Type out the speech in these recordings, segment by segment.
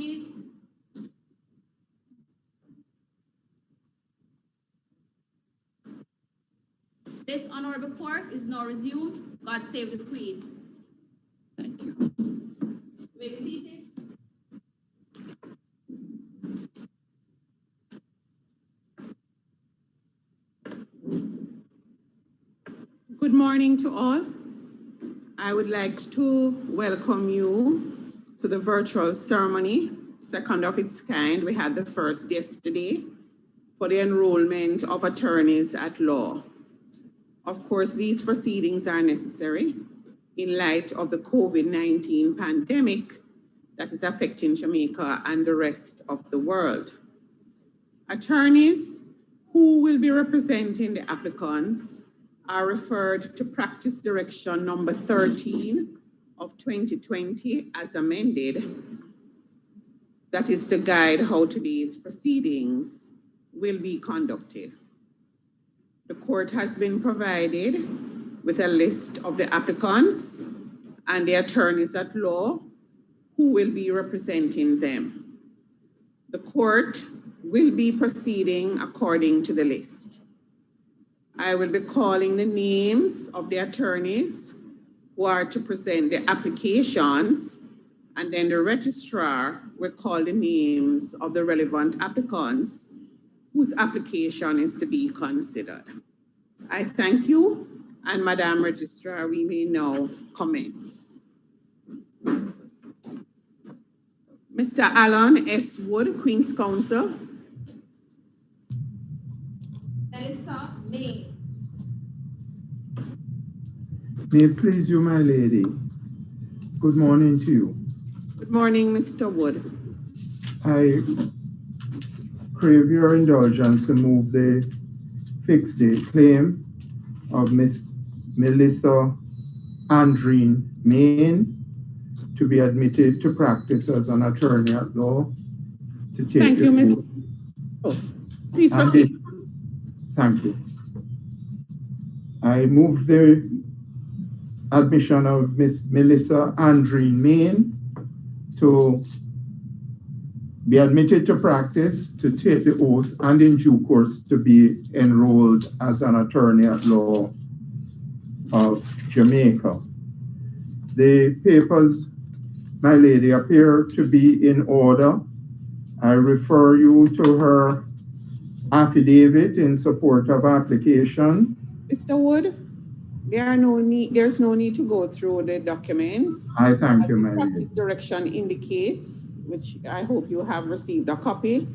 please. This honorable court is now resumed. God save the Queen. Thank you. You may be seated. Good morning to all. I would like to welcome you to the virtual ceremony, second of its kind. We had the first yesterday for the enrollment of attorneys at law. Of course, these proceedings are necessary in light of the COVID-19 pandemic that is affecting Jamaica and the rest of the world. Attorneys who will be representing the applicants are referred to Practice Direction number 13 of 2020 as amended. That is to guide how today's proceedings will be conducted. The court has been provided with a list of the applicants and the attorneys at law who will be representing them. The court will be proceeding according to the list. I will be calling the names of the attorneys who are to present the applications, and then the registrar will call the names of the relevant applicants whose application is to be considered. I thank you, and Madam Registrar, we may now commence. Mr. Alan S. Wood, Queen's Counsel. Melissa May. May it please you, my lady. Good morning to you. Good morning, Mr. Wood. I crave your indulgence to move the fixed date claim of Miss Melissa Andreen Main to be admitted to practice as an attorney at law. To take Thank you, Ms. Oh, please proceed. Thank you. I move the admission of Miss Melissa Andreen Main to be admitted to practice, to take the oath, and in due course to be enrolled as an attorney at law of Jamaica. The papers, my lady, appear to be in order. I refer you to her affidavit in support of application. Mr. Wood, there's no need to go through the documents. I thank you, my lady. Practice direction indicates, which I hope you have received a copy.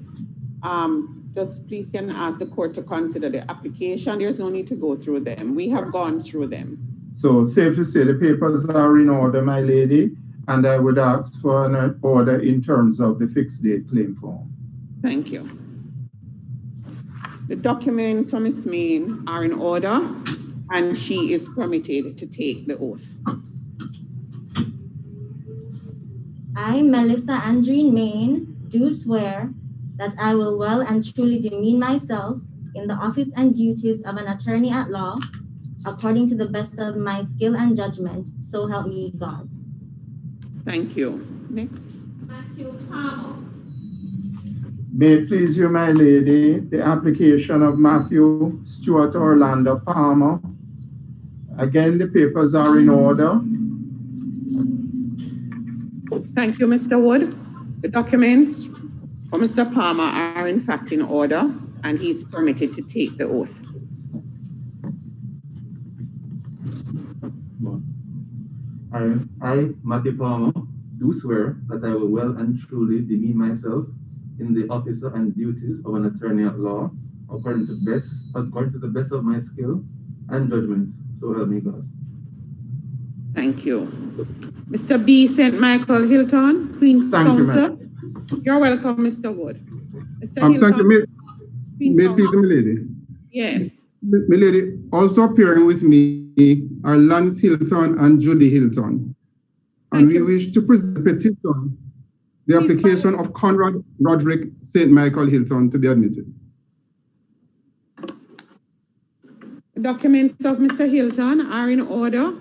Just please can ask the court to consider the application. There's no need to go through them. We have gone through them. So safe to say the papers are in order, my lady, and I would ask for an order in terms of the fixed date claim form. Thank you. The documents from Ms. Main are in order, and she is permitted to take the oath. I, Melissa Andreen Main, do swear that I will well and truly demean myself in the office and duties of an attorney at law, according to the best of my skill and judgment, so help me God. Thank you. Next. Matthew Palmer. May it please you, my lady, the application of Matthew Stuart Orlando Palmer. Again, the papers are in order. Thank you, Mr. Wood. The documents for Mr. Palmer are in fact in order, and he's permitted to take the oath. I, Matthew Palmer, do swear that I will well and truly demean myself in the office and duties of an attorney at law, according to the best of my skill and judgment. So help me God. Thank you. Mr. B. St. Michael Hilton, Queen's Counsel. You're welcome, Mr. Wood. Mr. Hilton. Thank you, Queen's may please, my lady. Yes. My lady, also appearing with me are Lance Hilton and Judy Hilton. And we wish to present a petition, the application of Conrad Roderick St. Michael Hilton to be admitted. The documents of Mr. Hilton are in order,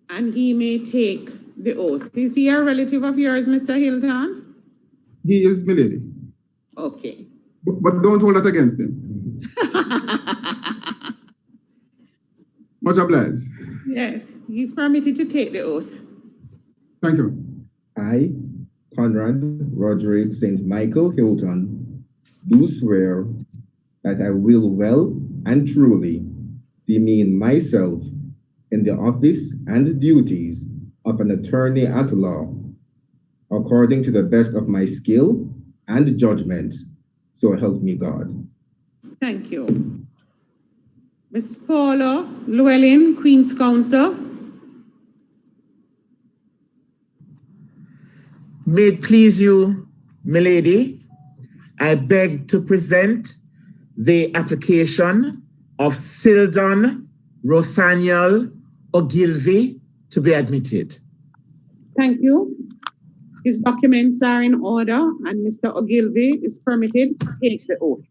and he may take the oath. Is he a relative of yours, Mr. Hilton? He is, milady. Okay. But don't hold that against him. Much obliged. Yes, he's permitted to take the oath. Thank you. I, Conrad Roderick St. Michael Hilton, do swear that I will well and truly demean myself in the office and duties of an attorney at law, according to the best of my skill and judgment, so help me God. Thank you. Ms. Paula Llewellyn, Queen's Counsel. May it please you, milady, I beg to present the application of Sildon Rothaniel Ogilvy to be admitted. Thank you. His documents are in order and Mr. Ogilvy is permitted to take the oath.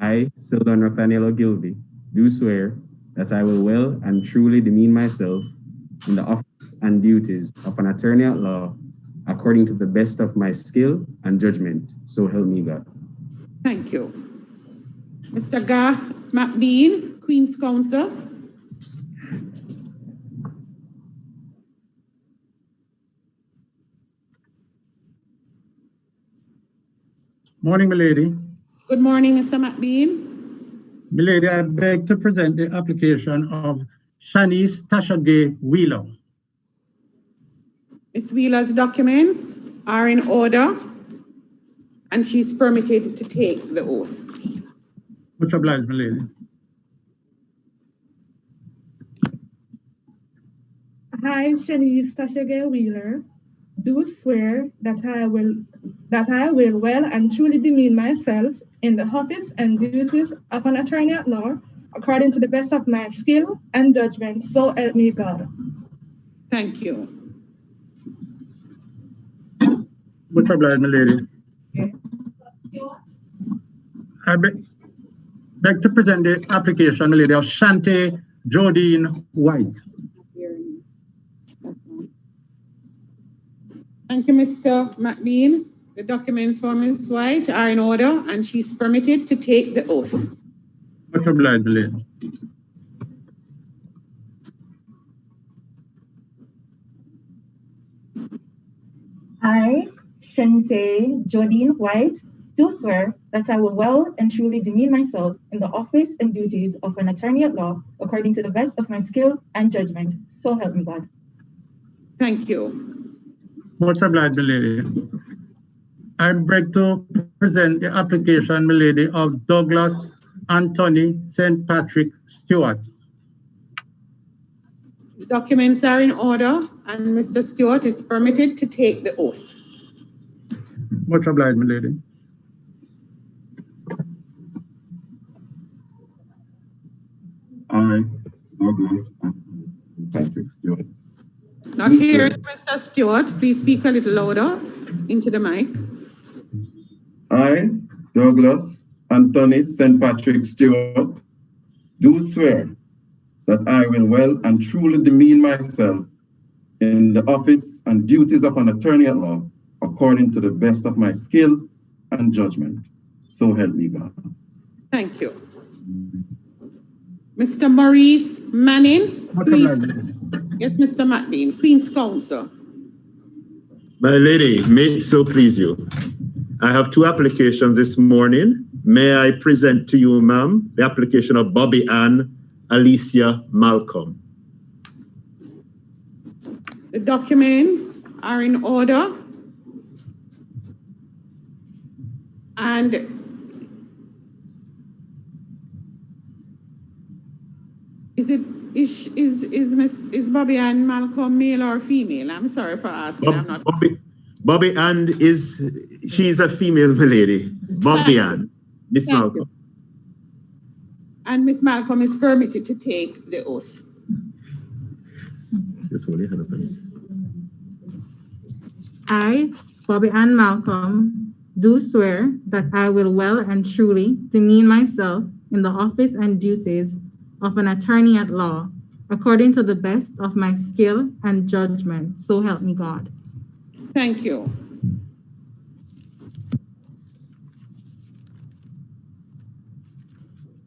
I, Sildon Nathaniel Ogilvy, do swear that I will well and truly demean myself in the office and duties of an attorney at law according to the best of my skill and judgment, so help me God. Thank you. Mr. Garth McBean, Queen's Counsel. Morning, milady. Good morning, Mr. McBean. Milady, I beg to present the application of Shanice Tashage Wheeler. Ms. Wheeler's documents are in order and she's permitted to take the oath. Much obliged, milady. I, Shanice Tashage Wheeler, do swear that I will well and truly demean myself in the office and duties of an attorney at law according to the best of my skill and judgment, so help me God. Thank you. Much obliged, milady. I beg to present the application, milady, of Shante Jodine White. Thank you, Mr. McBean. The documents for Ms. White are in order and she's permitted to take the oath. Much obliged, milady. I, Shante Jodine White, do swear that I will well and truly demean myself in the office and duties of an attorney at law according to the best of my skill and judgment, so help me God. Thank you. Much obliged, milady. I beg to present the application, milady, of Douglas Anthony St. Patrick Stewart. His documents are in order and Mr. Stewart is permitted to take the oath. Much obliged, milady. I, Douglas Patrick Stewart. Not hearing Mr. Stewart, please speak a little louder into the mic. I, Douglas Anthony St. Patrick Stewart, do swear that I will well and truly demean myself in the office and duties of an attorney at law according to the best of my skill and judgment. So help me God. Thank you. Mr. Maurice Manning, please. Yes, Mr. McBean, Queen's Counsel. My lady, may it so please you. I have two applications this morning. May I present to you, ma'am, the application of Bobby Ann Alicia Malcolm. The documents are in order and is Bobby Ann Malcolm male or female? I'm sorry for asking. I'm not. Bobby Ann she's a female lady. Bobby Ann, Miss Malcolm. And Miss Malcolm is permitted to take the oath. Just hold your hand up, please. I, Bobby Ann Malcolm, do swear that I will well and truly demean myself in the office and duties of an attorney at law, according to the best of my skill and judgment, so help me God. Thank you.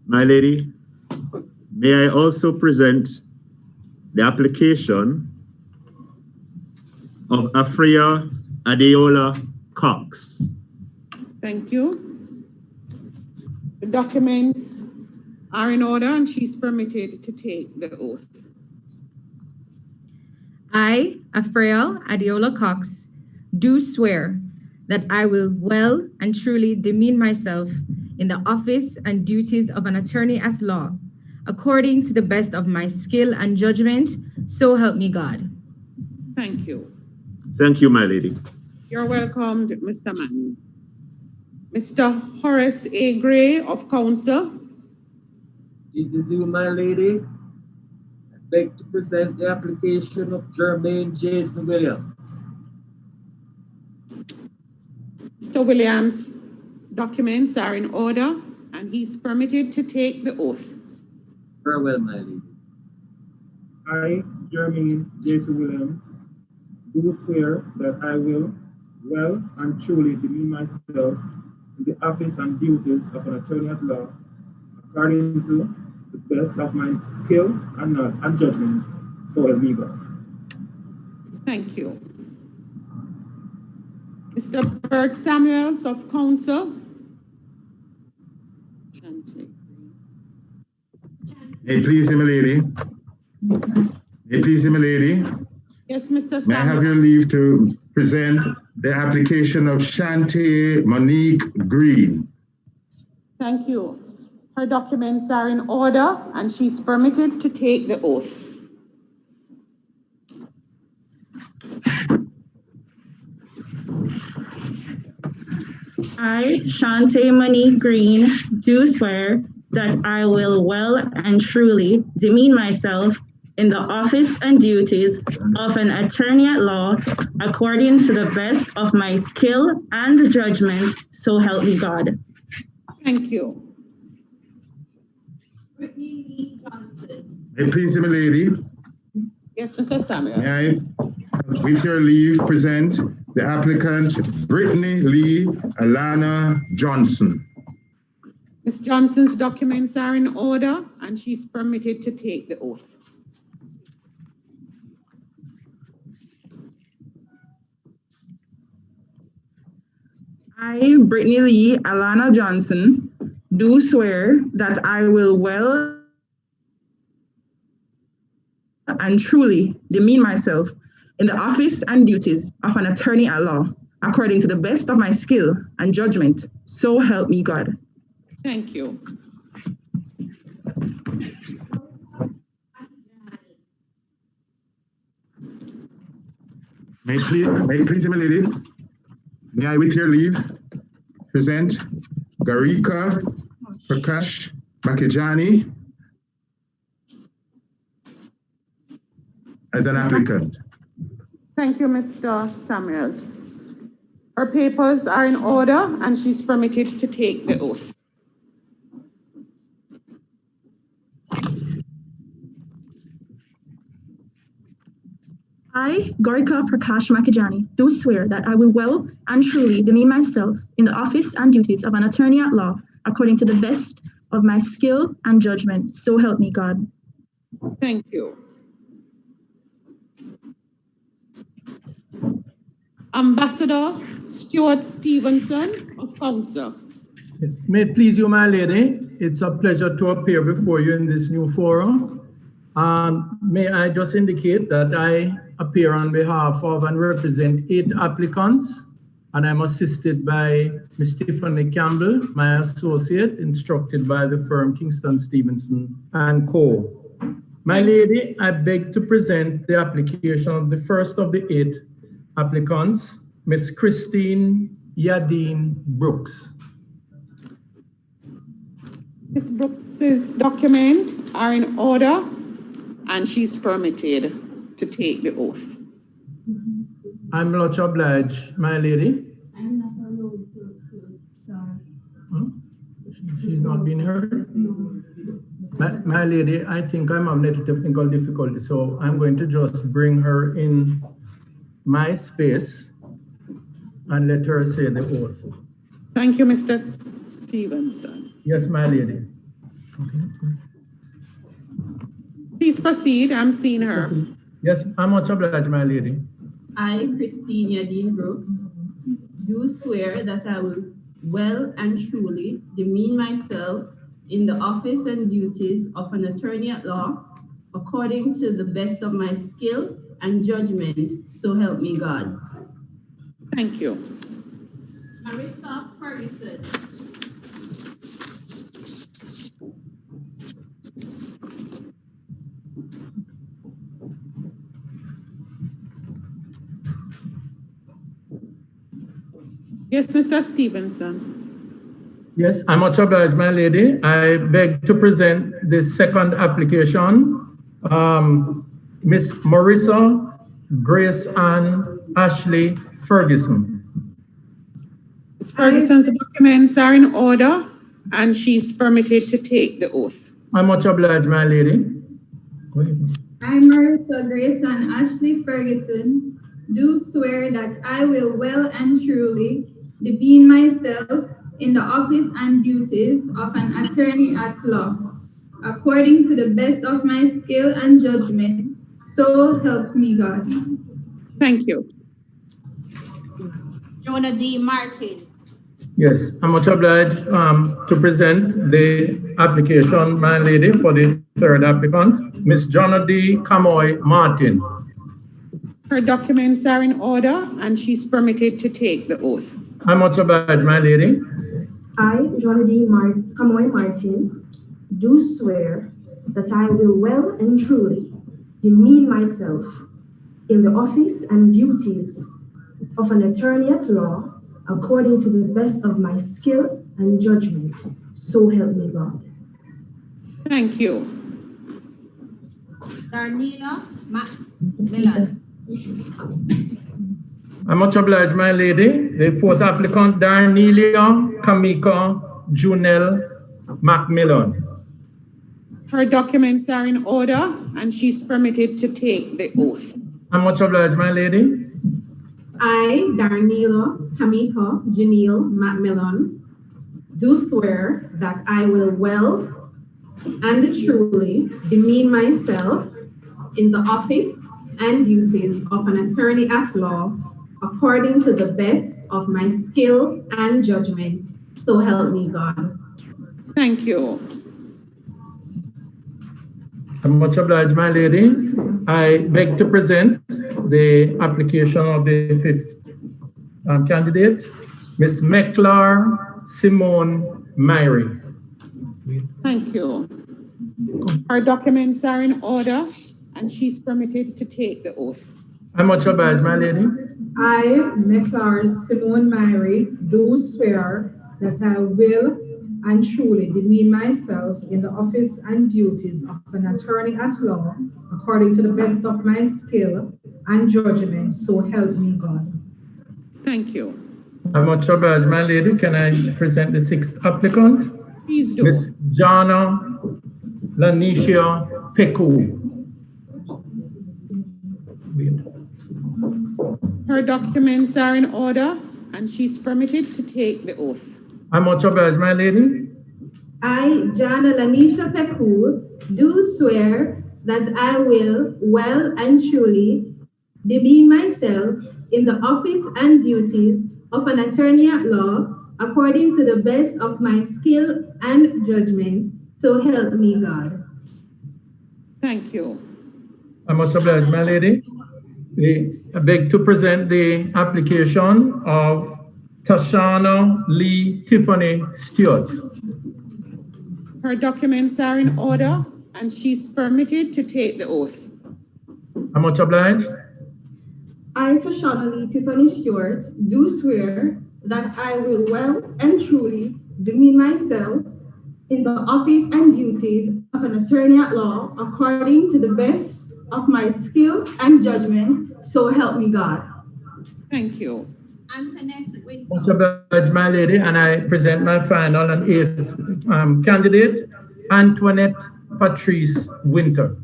My lady, may I also present the application of Afria Adeola Cox. Thank you. The documents are in order and she's permitted to take the oath. I, Afrael Adeola Cox, do swear that I will well and truly demean myself in the office and duties of an attorney at law, according to the best of my skill and judgment, so help me God. Thank you. Thank you, my lady. You're welcomed, Mr. Manning. Mr. Horace A. Gray of Council. This is you, my lady. I beg to present the application of Jermaine Jason Williams. Mr. Williams' documents are in order and he's permitted to take the oath. Very well, my lady. I, Jermaine Jason Williams, do swear that I will well and truly demean myself in the office and duties of an attorney at law, according to the best of my skill and judgment, so help me God. Thank you. Mr. Bert Samuels of Council. May it please him, lady. May it please him, lady. Yes, Mr. Samuels. May I have your leave to present the application of Shantae Monique Green. Thank you. Her documents are in order and she's permitted to take the oath. I, Shantae Monique Green, do swear that I will well and truly demean myself in the office and duties of an attorney at law, according to the best of my skill and judgment, so help me God. Thank you. May it please him, lady. Yes, Mr. Samuels. May I, with your leave, present the applicant Brittany Lee Alana Johnson. Ms. Johnson's documents are in order and she's permitted to take the oath. I, Brittany Lee Alana Johnson, do swear that I will well and truly demean myself in the office and duties of an attorney at law, according to the best of my skill and judgment, so help me God. Thank you. May it please him, lady. May I, with your leave, present Garika Prakash Makijani as an applicant. Thank you, Mr. Samuels. Her papers are in order and she's permitted to take the oath. I, Garika Prakash Makijani, do swear that I will well and truly demean myself in the office and duties of an attorney at law, according to the best of my skill and judgment, so help me God. Thank you. Ambassador Stuart Stevenson of Council. May it please you, my lady, it's a pleasure to appear before you in this new forum. May I just indicate that I appear on behalf of and represent 8 applicants, and I'm assisted by Ms. Tiffany Campbell, my associate, instructed by the firm Kingston Stevenson & Co. My lady, I beg to present the application of the first of the 8 applicants, Ms. Christine Yadine Brooks. Ms. Brooks's documents are in order and she's permitted to take the oath. I'm much obliged, my lady. I'm not allowed to She's not being heard? My lady, I think I'm having a technical difficulty, so I'm going to just bring her in my space and let her say the oath. Thank you, Mr. Stevenson. Yes, my lady. Please proceed. I'm seeing her. Yes, I'm much obliged, my lady. I, Christina Dean Brooks, do swear that I will well and truly demean myself in the office and duties of an attorney at law according to the best of my skill and judgment, so help me God. Thank you. Marissa Ferguson. Yes, Mr. Stevenson. Yes, I'm much obliged, my lady. I beg to present the second application. Miss Marissa Grace Ann Ashley Ferguson. Ms. Ferguson's documents are in order, and she's permitted to take the oath. I'm much obliged, my lady. Go ahead. I, Marissa Grace and Ashley Ferguson, do swear that I will well and truly demean myself in the office and duties of an attorney at law, according to the best of my skill and judgment, so help me God. Thank you. Jonah D. Martin. Yes, I'm much obliged to present the application, my lady, for the third applicant, Miss Jonah D. Kamoy Martin. Her documents are in order, and she's permitted to take the oath. I'm much obliged, my lady. I, Jonah D. Kamoy Martin, do swear that I will well and truly demean myself in the office and duties of an attorney at law according to the best of my skill and judgment. So help me God. Thank you. Darnila Macmillan. I'm much obliged, my lady. The fourth applicant, Darnelia Kamika Junel Macmillan. Her documents are in order, and she's permitted to take the oath. I'm much obliged, my lady. I, Darnila Kamika Janelle Macmillan, do swear that I will well and truly demean myself in the office and duties of an attorney at law according to the best of my skill and judgment. So help me God. Thank you. I'm much obliged, my lady. I beg to present the application of the fifth candidate, Ms. Meklar Simone Myrie. Thank you. Her documents are in order, and she's permitted to take the oath. I'm much obliged, my lady. I, Meklar Simone Myrie, do swear that I will and truly demean myself in the office and duties of an attorney at law according to the best of my skill and judgment, so help me God. Thank you. I'm much obliged, my lady. Can I present the sixth applicant? Please do. Ms. Jana Lanisha Peku. Her documents are in order, and she's permitted to take the oath. I'm much obliged, my lady. I, Jana Lanisha Peku, do swear that I will well and truly demean myself in the office and duties of an attorney at law according to the best of my skill and judgment, so help me God. Thank you. I'm much obliged, my lady. I beg to present the application of Tashana Lee Tiffany Stewart. Her documents are in order, and she's permitted to take the oath. I'm much obliged. I, Tashana Lee Tiffany Stewart, do swear that I will well and truly demean myself in the office and duties of an attorney at law according to the best of my skill and judgment, so help me God. Thank you. Antoinette Winter. Much obliged, my lady, and I present my final and eighth candidate, Antoinette Patrice Winter.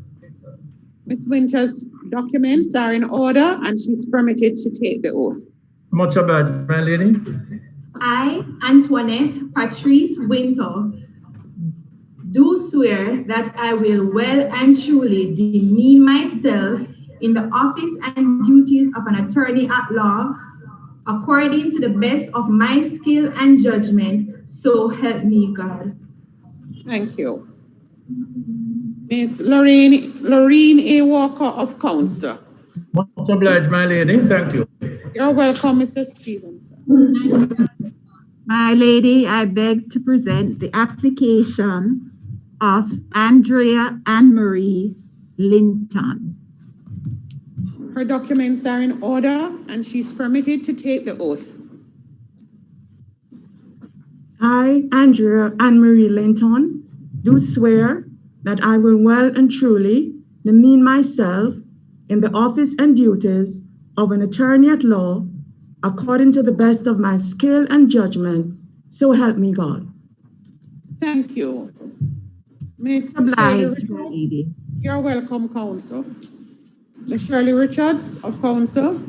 Ms. Winter's documents are in order, and she's permitted to take the oath. Much obliged, my lady. I, Antoinette Patrice Winter, do swear that I will well and truly demean myself in the office and duties of an attorney at law according to the best of my skill and judgment, so help me God. Thank you. Miss Lorraine A. Walker of Council. Much obliged, my lady. Thank you. You're welcome, Mr. Stevenson. My lady, I beg to present the application of Andrea Anne-Marie Linton. Her documents are in order and she's permitted to take the oath. I, Andrea Anne-Marie Linton, do swear that I will well and truly demean myself in the office and duties of an attorney at law according to the best of my skill and judgment, so help me God. Thank you. Miss Obliged, my lady. You're welcome, Counsel. Ms. Shirley Richards of Council.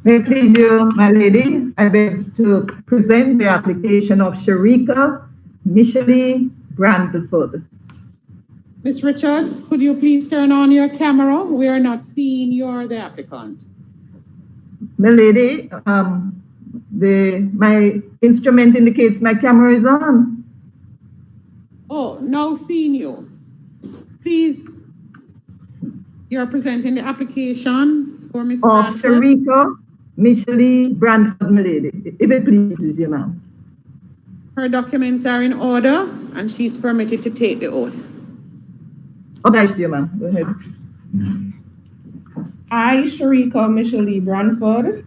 May it please you, my lady, I beg to present the application of Sharika Michele Brandford. Ms. Richards, could you please turn on your camera? We are not seeing you or the applicant. My lady, my instrument indicates my camera is on. Oh, now seeing you. Please, you're presenting the application for Ms. Of Sharika Michele Brandford, my lady, if it pleases you, ma'am. Her documents are in order and she's permitted to take the oath. Obliged you, ma'am. Go ahead. I, Sharika Michele Brandford,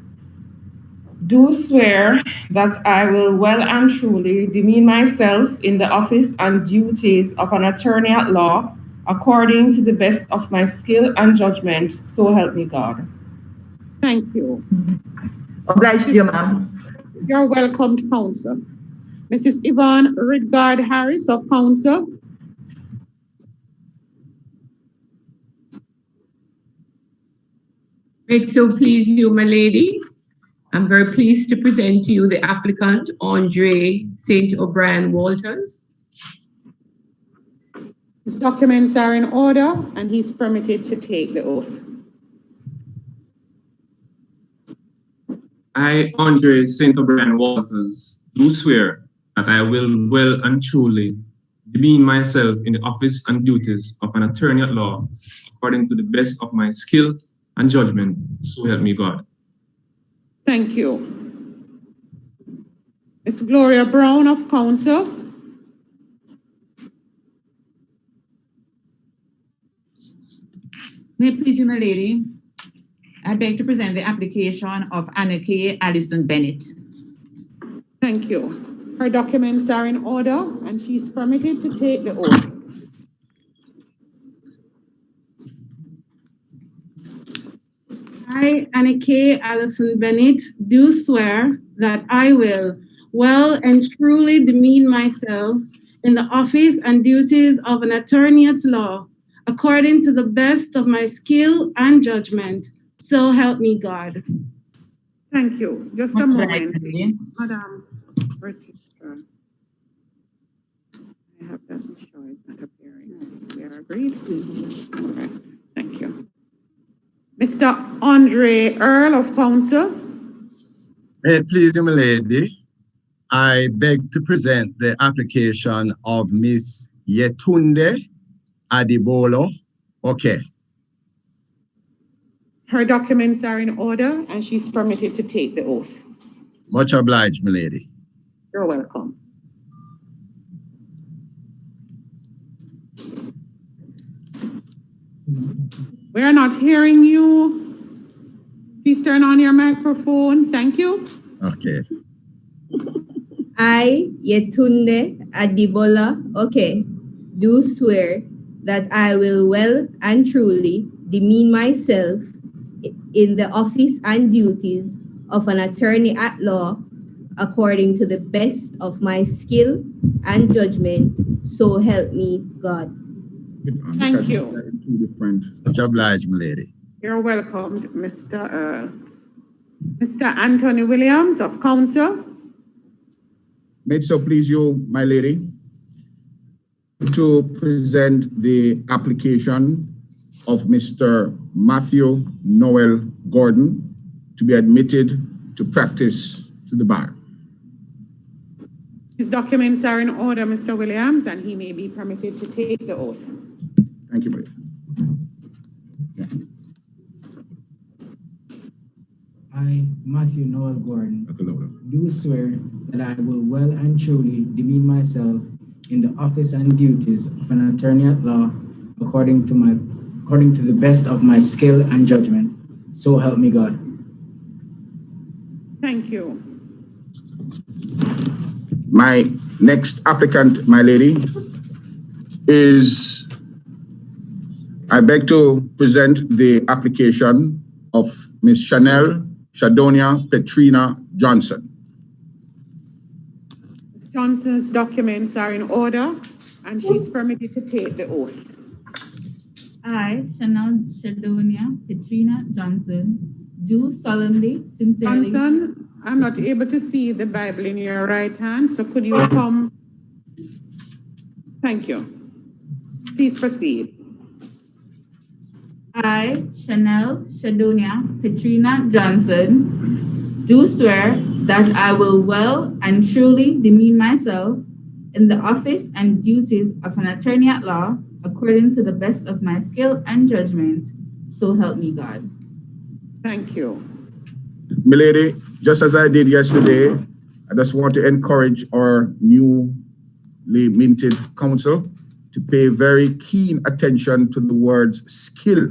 do swear that I will well and truly demean myself in the office and duties of an attorney at law according to the best of my skill and judgment, so help me God. Thank you. Obliged you, ma'am. You're welcome to Council. Mrs. Yvonne Ridgard Harris of Council. May it so please you, my lady. I'm very pleased to present to you the applicant, Andre St. O'Brien Walters. His documents are in order and he's permitted to take the oath. I, Andre St. O'Brien Walters, do swear that I will well and truly demean myself in the office and duties of an attorney at law according to the best of my skill and judgment, so help me God. Thank you. Ms. Gloria Brown of Council. May it please you, my lady, I beg to present the application of Annika Allison Bennett. Thank you. Her documents are in order and she's permitted to take the oath. I, Annika Allison Bennett, do swear that I will well and truly demean myself in the office and duties of an attorney at law according to the best of my skill and judgment, so help me God. Thank you. Just a moment. Madam Registrar. I have that show is not appearing. We are agreed, please. All right. Thank you. Mr. Andre Earl of Council. May it please you, my lady, I beg to present the application of Miss Yetunde Adibolo. Okay. Her documents are in order and she's permitted to take the oath. Much obliged, my lady. You're welcome. We are not hearing you. Please turn on your microphone. Thank you. Okay. I, Yetunde Adibola, do swear that I will well and truly demean myself in the office and duties of an attorney at law according to the best of my skill and judgment, so help me God. Thank you. Much obliged, my lady. You're welcome, Mr. Earl. Mr. Anthony Williams of Council. May it so please you, my lady, to present the application of Mr. Matthew Noel Gordon to be admitted to practice to the bar. His documents are in order, Mr. Williams, and he may be permitted to take the oath. Thank you, Maria. I, Matthew Noel Gordon, do swear that I will well and truly demean myself in the office and duties of an attorney at law according to the best of my skill and judgment. So help me God. Thank you. My next applicant, my lady, is, I beg to present the application of Ms. Shadonia Petrina Johnson. Ms. Johnson's documents are in order, and she's permitted to take the oath. I, Shadonia Petrina Johnson, do solemnly, sincerely. Johnson, I'm not able to see the Bible in your right hand, so could you come? Thank you. Please proceed. I, Shadonia Petrina Johnson, do swear that I will well and truly demean myself in the office and duties of an attorney at law according to the best of my skill and judgment. So help me God. Thank you. Milady, just as I did yesterday, I just want to encourage our newly minted council to pay very keen attention to the words skill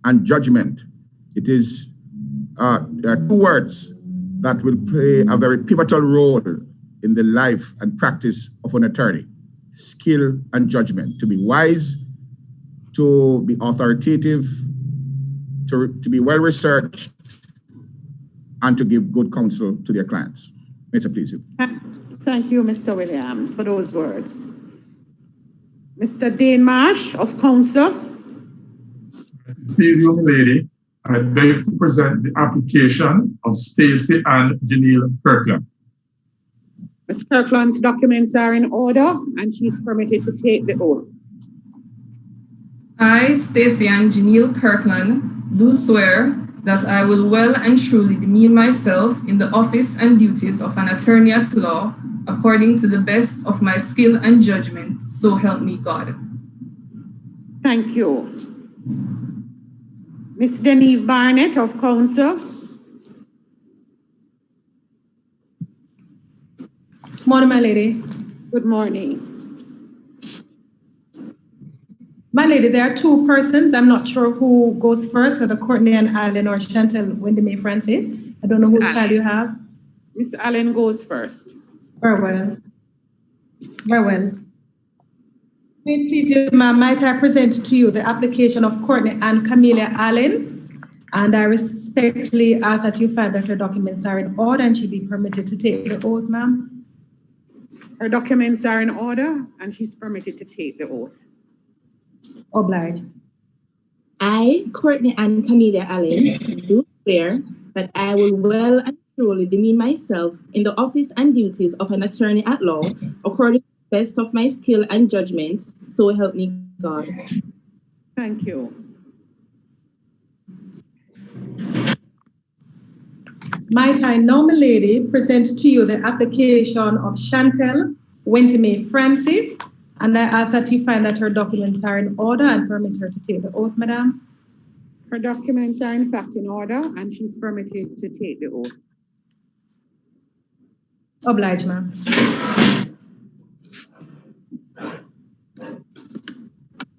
and judgment. It is there are two words that will play a very pivotal role in the life and practice of an attorney: skill and judgment. To be wise, to be authoritative, to be well researched, and to give good counsel to their clients. May it please you. Thank you, Mr. Williams, for those words. Mr. Dane Marsh of Council. Please, young lady, I beg to present the application of Stacy and Janelle Kirkland. Ms. Kirkland's documents are in order, and she's permitted to take the oath. I, Stacy and Janelle Kirkland, do swear that I will well and truly demean myself in the office and duties of an attorney at law according to the best of my skill and judgment. So help me God. Thank you. Ms. Denise Barnett of Council. Morning, my lady. Good morning. My lady, there are two persons. I'm not sure who goes first, whether Courtney and Allen or Chantel Wendy Mae Francis. I don't know whose file you have. Miss Allen goes first. Very well. Very well. May it please you, ma'am, might I present to you the application of Courtney and Camilla Allen, and I respectfully ask that you find that her documents are in order and she be permitted to take the oath, ma'am. Her documents are in order and she's permitted to take the oath. Obliged. I, Courtney and Camilla Allen, do swear that I will well and truly demean myself in the office and duties of an attorney at law according to the best of my skill and judgment. So help me God. Thank you. Might I now, my lady, present to you the application of Chantel Wendy Mae Francis, and I ask that you find that her documents are in order and permit her to take the oath, madam. Her documents are in fact in order and she's permitted to take the oath. Obliged, ma'am.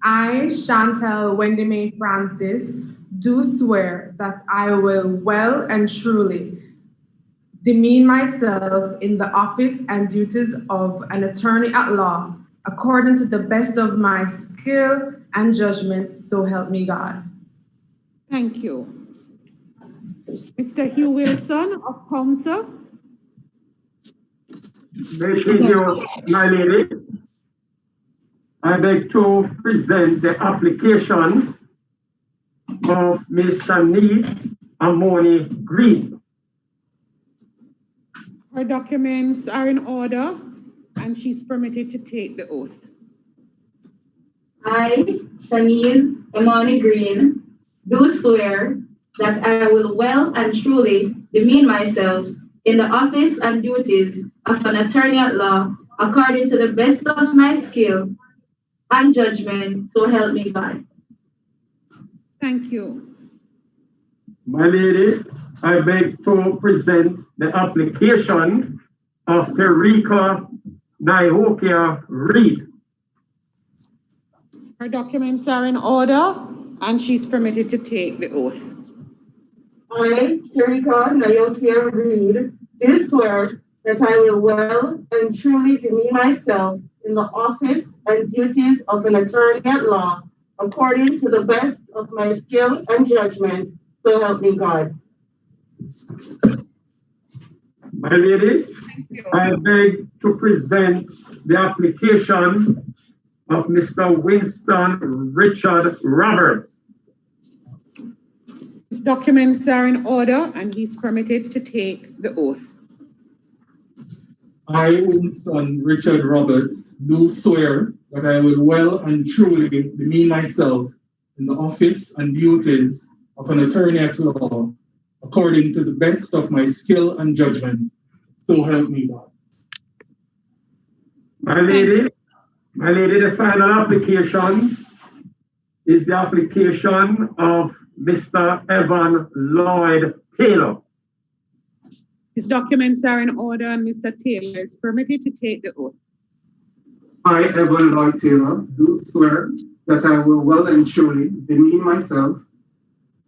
I, Chantel Wendy Mae Francis, do swear that I will well and truly demean myself in the office and duties of an attorney at law according to the best of my skill and judgment, so help me God. Thank you. Mr. Hugh Wilson of Council. May you, my lady, I beg to present the application of Ms. Shanice Amoni Green Her documents are in order, and she's permitted to take the oath. I, Shanice Imani Green, do swear that I will well and truly demean myself in the office and duties of an attorney at law according to the best of my skill and judgment, so help me God. Thank you. My lady, I beg to present the application of Terika Naihokia Reed. Her documents are in order, and she's permitted to take the oath. I, Terika Naihokia Reed, do swear that I will well and truly demean myself in the office and duties of an attorney at law according to the best of my skill and judgment, so help me God. My lady, I beg to present the application of Mr. Winston Richard Roberts. His documents are in order, and he's permitted to take the oath. I, Winston Richard Roberts, do swear that I will well and truly demean myself in the office and duties of an attorney at law according to the best of my skill and judgment, so help me God. My lady, the final application is the application of Mr. Evan Lloyd Taylor. His documents are in order, and Mr. Taylor is permitted to take the oath. I, Evan Lloyd Taylor, do swear that I will well and truly demean myself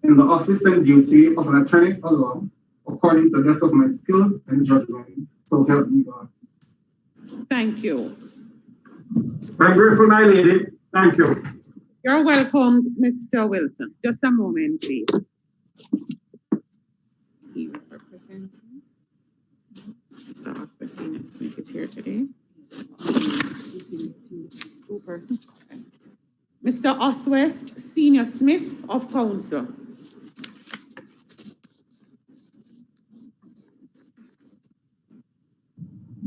in the office and duty of an attorney at law according to the best of my skills and judgment, so help me God. Thank you. I'm grateful, my lady. Thank you. You're welcome, Mr. Wilson. Just a moment, please. Mr. Oscar Senior Smith is here today. Two persons. Mr. Oswest Senior Smith of Council.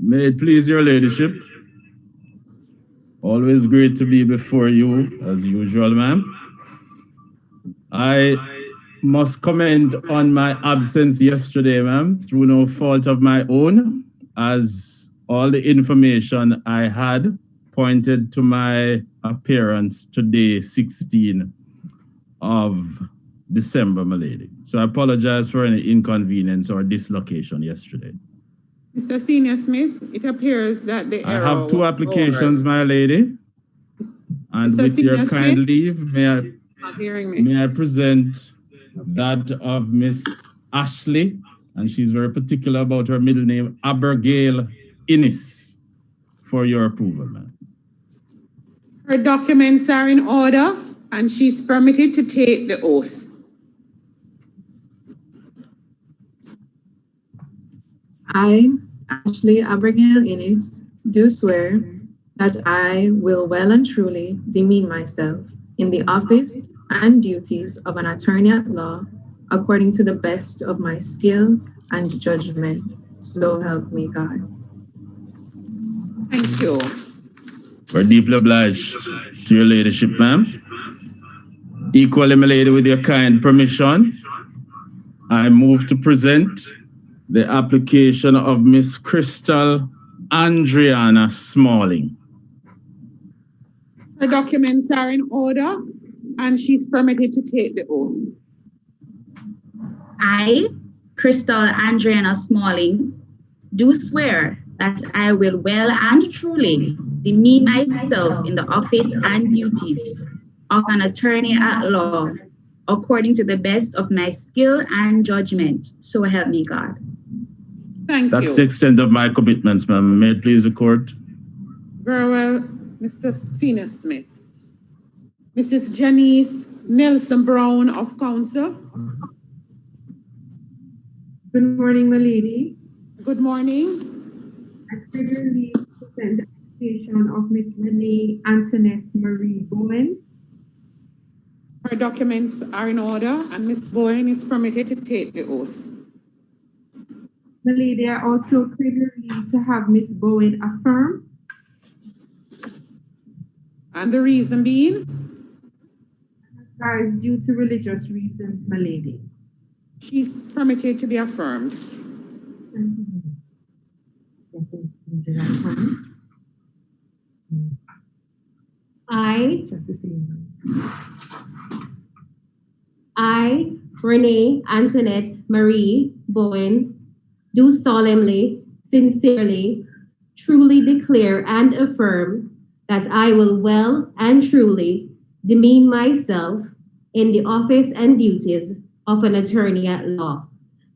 May it please your ladyship. Always great to be before you, as usual, ma'am. I must comment on my absence yesterday, ma'am, through no fault of my own, as all the information I had pointed to my appearance today, 16 of December, my lady. So I apologize for any inconvenience or dislocation yesterday. Mr. Senior Smith, it appears that the error. I have two applications, my lady. And Mr. with Senior your kind Smith? leave, Not hearing me. may I present that of Miss Ashley, and she's very particular about her middle name, Abigail Innis, for your approval, ma'am. Her documents are in order, and she's permitted to take the oath. I, Ashley Abigail Innis, do swear that I will well and truly demean myself in the office and duties of an attorney at law according to the best of my skill and judgment, so help me God. Thank you. We're deeply obliged to your ladyship, ma'am. Equally, my lady, with your kind permission, I move to present the application of Miss Crystal Andriana Smalling. Her documents are in order, and she's permitted to take the oath. I, Crystal Andriana Smalling, do swear that I will well and truly demean myself in the office and duties of an attorney at law according to the best of my skill and judgment, so help me God. Thank That's you. the extent of my commitments, ma'am. May it please the court. Very well, Mr. Senior Smith. Mrs. Janice Nelson Brown of Council. Good morning, my lady. Good morning. I regularly present the application of Miss Renee Antoinette Marie Bowen. Her documents are in order, and Ms. Bowen is permitted to take the oath. Milady, I also crave your leave to have Miss Bowen affirm. And the reason being? Advised due to religious reasons, Milady. She's permitted to be affirmed. I, Renee Antoinette Marie Bowen, do solemnly, sincerely, truly declare and affirm that I will well and truly demean myself in the office and duties of an attorney at law,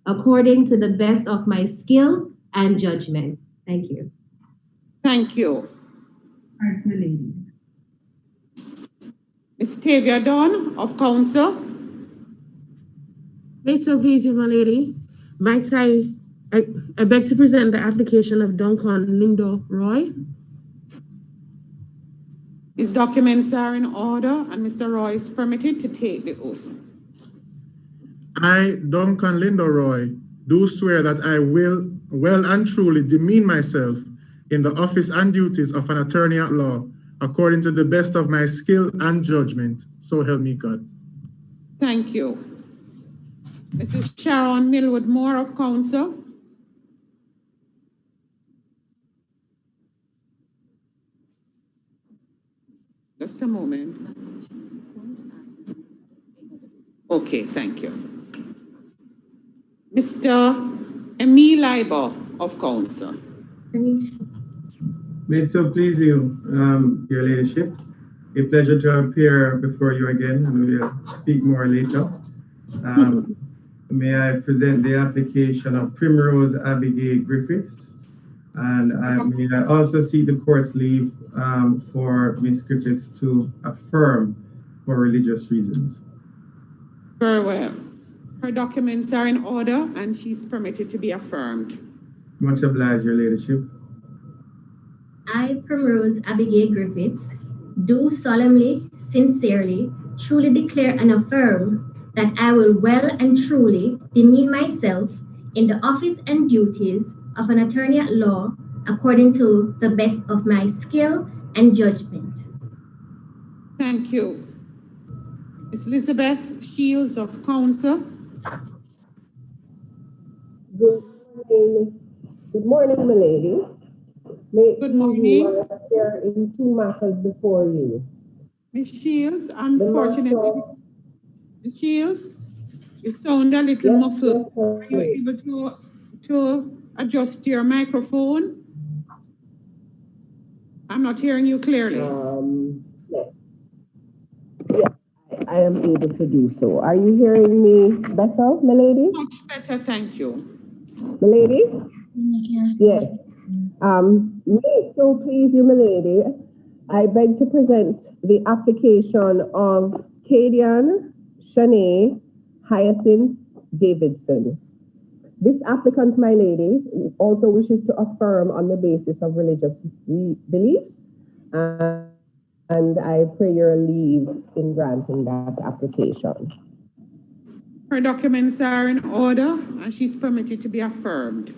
according to the best of my skill and judgment. Thank you. Thank you. Thanks, Milady. Ms. Tavia Dawn of Council. May it so please you, my lady. Might I beg to present the application of Duncan Lindo Roy. His documents are in order, and Mr. Roy is permitted to take the oath. I, Duncan Lindo Roy, do swear that I will well and truly demean myself in the office and duties of an attorney at law, according to the best of my skill and judgment. So help me God. Thank you. Mrs. Sharon Millwood Moore of Council. Just a moment. Okay, thank you. Mr. Emil Leiber of Council. May it so please you, your ladyship. A pleasure to appear before you again, and we'll speak more later. May I present the application of Primrose Abigail Griffiths, and may I also seek the court's leave for Ms. Griffiths to affirm for religious reasons. Very well. Her documents are in order, and she's permitted to be affirmed. Much obliged, your ladyship. I, Primrose Abigail Griffiths, do solemnly, sincerely, truly declare and affirm that I will well and truly demean myself in the office and duties of an attorney at law according to the best of my skill and judgment. Thank you. Ms. Elizabeth Shields of Council. Good morning, my lady. Good morning. I appear in two matters before you. Ms. Shields, unfortunately, Ms. Shields, you sound a little muffled. Are you able to adjust your microphone? I'm not hearing you clearly. Yes, I am able to do so. Are you hearing me better, my lady? Much better, thank you. My lady? Yes. May it so please you, my lady, I beg to present the application of Kadian Shanae Hyacinth Davidson. This applicant, my lady, also wishes to affirm on the basis of religious beliefs, and I pray your leave in granting that application. Her documents are in order, and she's permitted to be affirmed.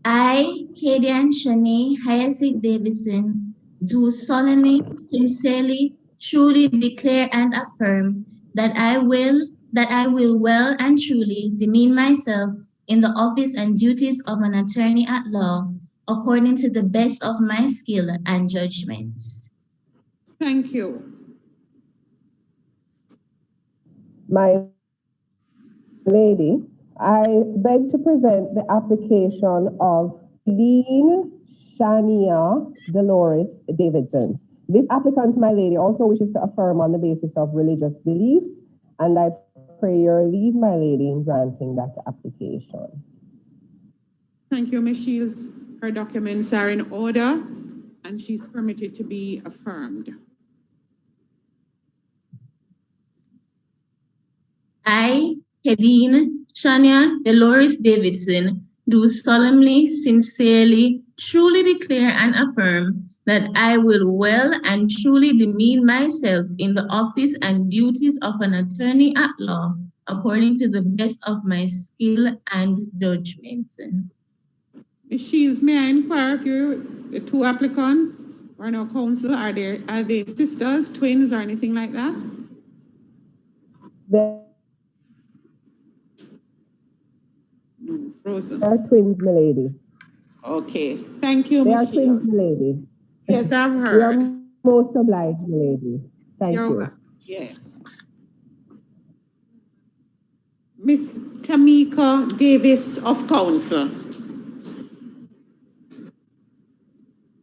I, Kadian Shanae Hyacinth Davidson, do solemnly, sincerely, truly declare and affirm that I will well and truly demean myself in the office and duties of an attorney at law, according to the best of my skill and judgments. Thank you. My lady, I beg to present the application of Dean Shania Dolores Davidson. This applicant, my lady, also wishes to affirm on the basis of religious beliefs, and I pray your leave, my lady, in granting that application. Thank you, Ms. Shields. Her documents are in order, and she's permitted to be affirmed. I, Kadeen Shania Dolores Davidson, do solemnly, sincerely, truly declare and affirm that I will well and truly demean myself in the office and duties of an attorney at law, according to the best of my skill and judgment. Ms. Shields, may I inquire if the two applicants are now counsel, are they sisters, twins, or anything like that? They Frozen. are twins, my lady. Okay, thank you, They are Ms. Shields. twins, my lady. Yes, I've We heard. are most obliged, my lady. Thank you. Yes. Miss Tamika Davis of Council.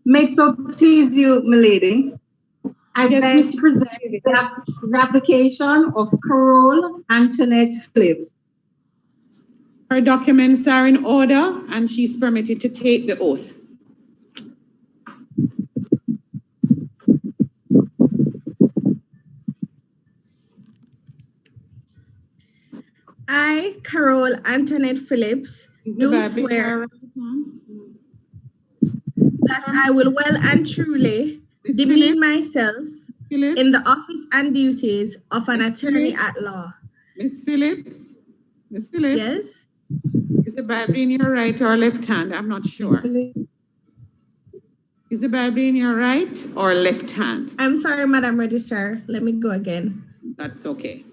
May it so please you, my lady. I beg to present the application of Carol Antoinette Phillips. Her documents are in order and she's permitted to take the oath. I, Carol Antoinette Phillips, do swear that I will well and truly demean myself in the office and duties of an attorney at law. Miss Phillips? Miss Phillips? Yes? Is the Bible in your right or left hand? I'm not sure. Is the Bible in your right or left hand? I'm sorry, Madam Registrar. Let me go again. That's okay.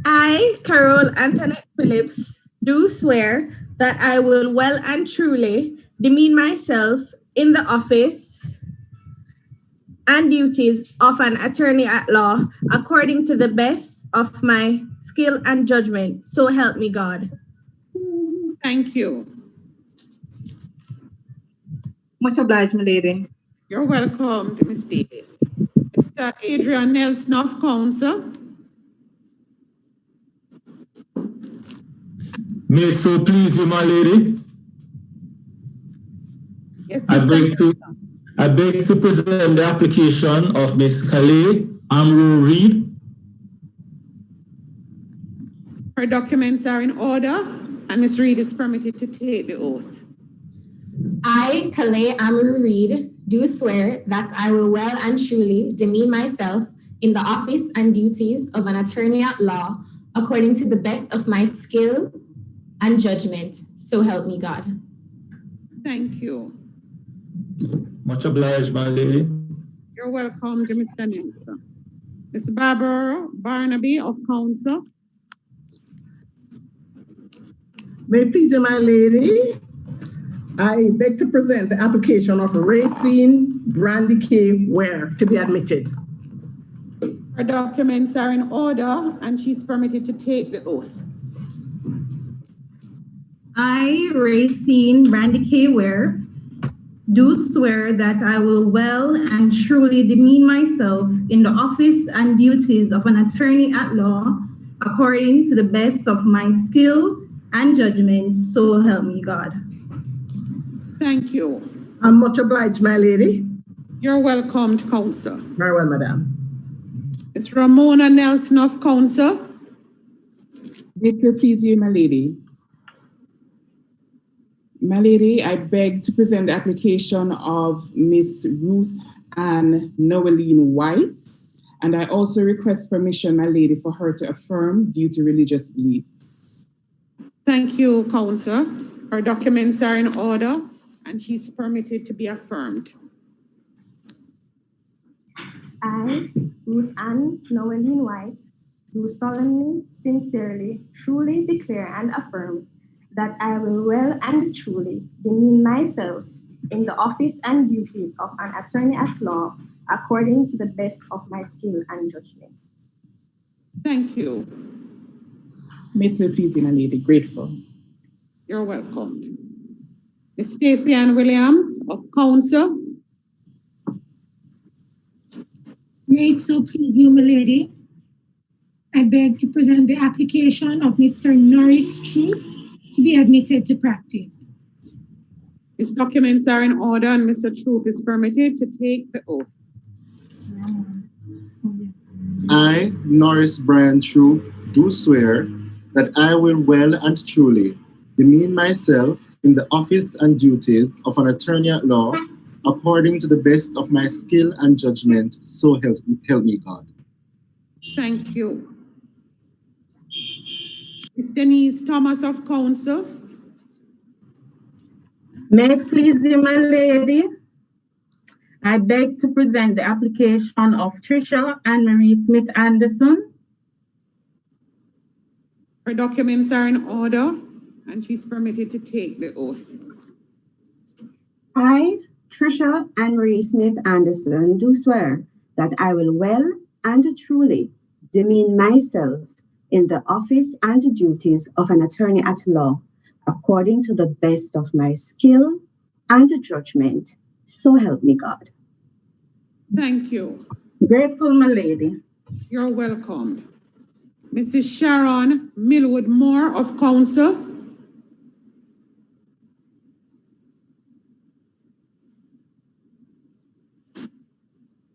I, Carol Antoinette Phillips, do swear that I will well and truly demean myself in the office and duties of an attorney at law according to the best of my skill and judgment. So help me God. Thank you. Much obliged, my lady. You're welcome, Ms. Davis. Mr. Adrian Nelson of Council. May it so please you, my lady. Yes, I beg to present the application of Ms. Calais Amru Reed. Her documents are in order and Ms. Reed is permitted to take the oath. I, Calais Amru Reed, do swear that I will well and truly demean myself in the office and duties of an attorney at law according to the best of my skill and judgment. So help me God. Thank you. Much obliged, my lady. You're welcome, Mr. Nelson. Ms. Barbara Barnaby of Council. May it please you, my lady. I beg to present the application of Racine Brandy K. Ware to be admitted. Her documents are in order and she's permitted to take the oath. I, Racine Brandy K. Ware, do swear that I will well and truly demean myself in the office and duties of an attorney at law according to the best of my skill and judgment. So help me God. Thank you. I'm much obliged, my lady. You're welcome to Council. Very well, madam. Ms. Ramona Nelson of Council. May it please you, my lady. My lady, I beg to present the application of Miss Ruth Ann Noeline White, and I also request permission, my lady, for her to affirm due to religious beliefs. Thank you, Council. Her documents are in order and she's permitted to be affirmed. I, Ruth Ann Noeline White, do solemnly, sincerely, truly declare and affirm that I will well and truly demean myself in the office and duties of an attorney at law according to the best of my skill and judgment. Thank you. May it so please you, my lady. Grateful. You're welcome. Ms. Stacey Ann Williams of Council. May it so please you, my lady. I beg to present the application of Mr. Norris Troop to be admitted to practice. His documents are in order and Mr. Troop is permitted to take the oath. I, Norris Brian Troop, do swear that I will well and truly demean myself in the office and duties of an attorney at law according to the best of my skill and judgment, so help me God. Thank you. Ms. Denise Thomas of Council. May it please you, my lady, I beg to present the application of Tricia Anne Marie Smith Anderson. Her documents are in order, and she's permitted to take the oath. I, Tricia Anne Marie Smith Anderson, do swear that I will well and truly demean myself in the office and duties of an attorney at law according to the best of my skill and judgment. So help me God. Thank you. Grateful, my lady. You're welcomed. Mrs. Sharon Millwood Moore of Council.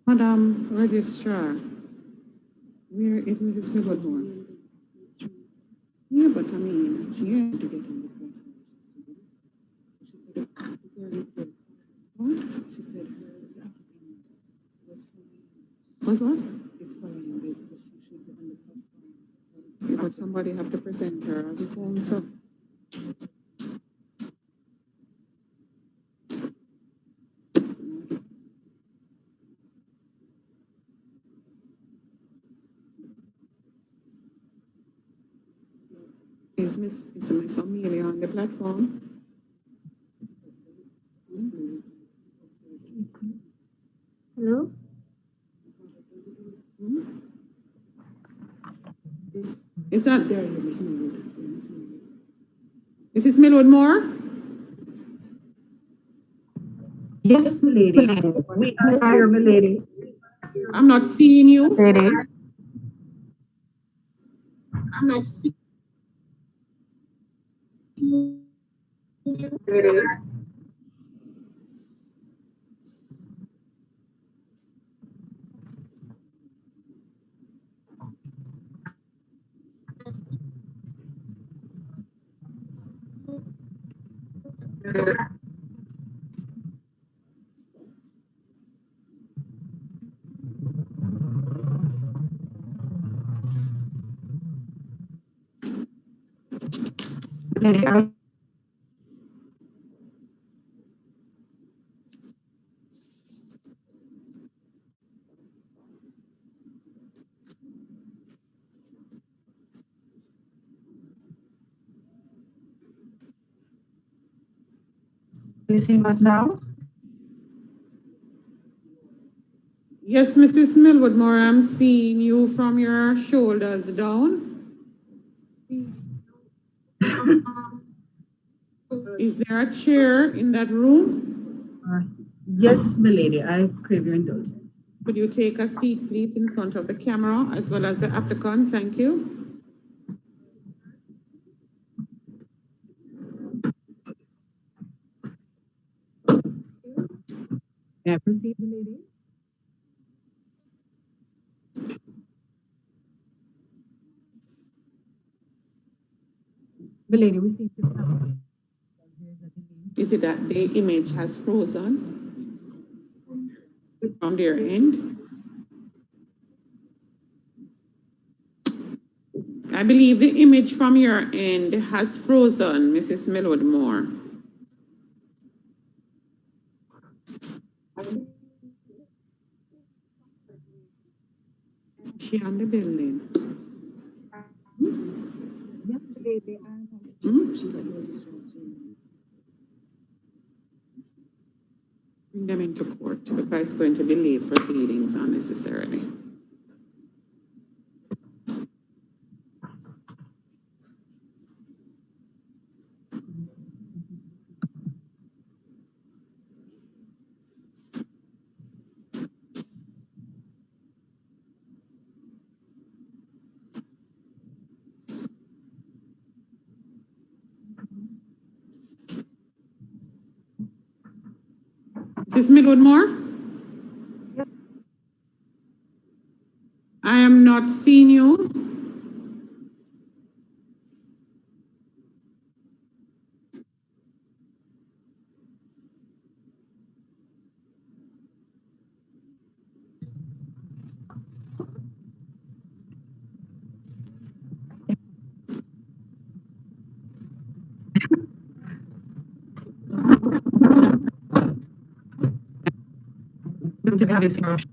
Madam Registrar, where is Mrs. Millwood Moore? Yeah, but I mean, she had to get on the phone. What? She said her applicant was what? It's following it, so she should be on the platform. Yeah, but somebody have to present her as phone, so. Is Miss Amelia on the platform? Hello? Is that there, Miss Millwood? Mrs. Millwood Moore? Yes, lady. We are here, my lady. I'm not seeing you. Lady. I'm not seeing you. Lady. Lady. You see us now? Yes, Mrs. Millwood Moore, I'm seeing you from your shoulders down. Is there a chair in that room? Yes, my lady. I crave your indulgence. Could you take a seat, please, in front of the camera as well as the applicant? Thank you. May I proceed, my lady? My lady, we see the Is it that the image has frozen from their end? I believe the image from your end has frozen, Mrs. Millwood Moore. She on the building. Yes, lady. Bring them into court because it's going to delay proceedings unnecessarily. Mrs. Millwood Moore? I am not seeing you. able to have this motion.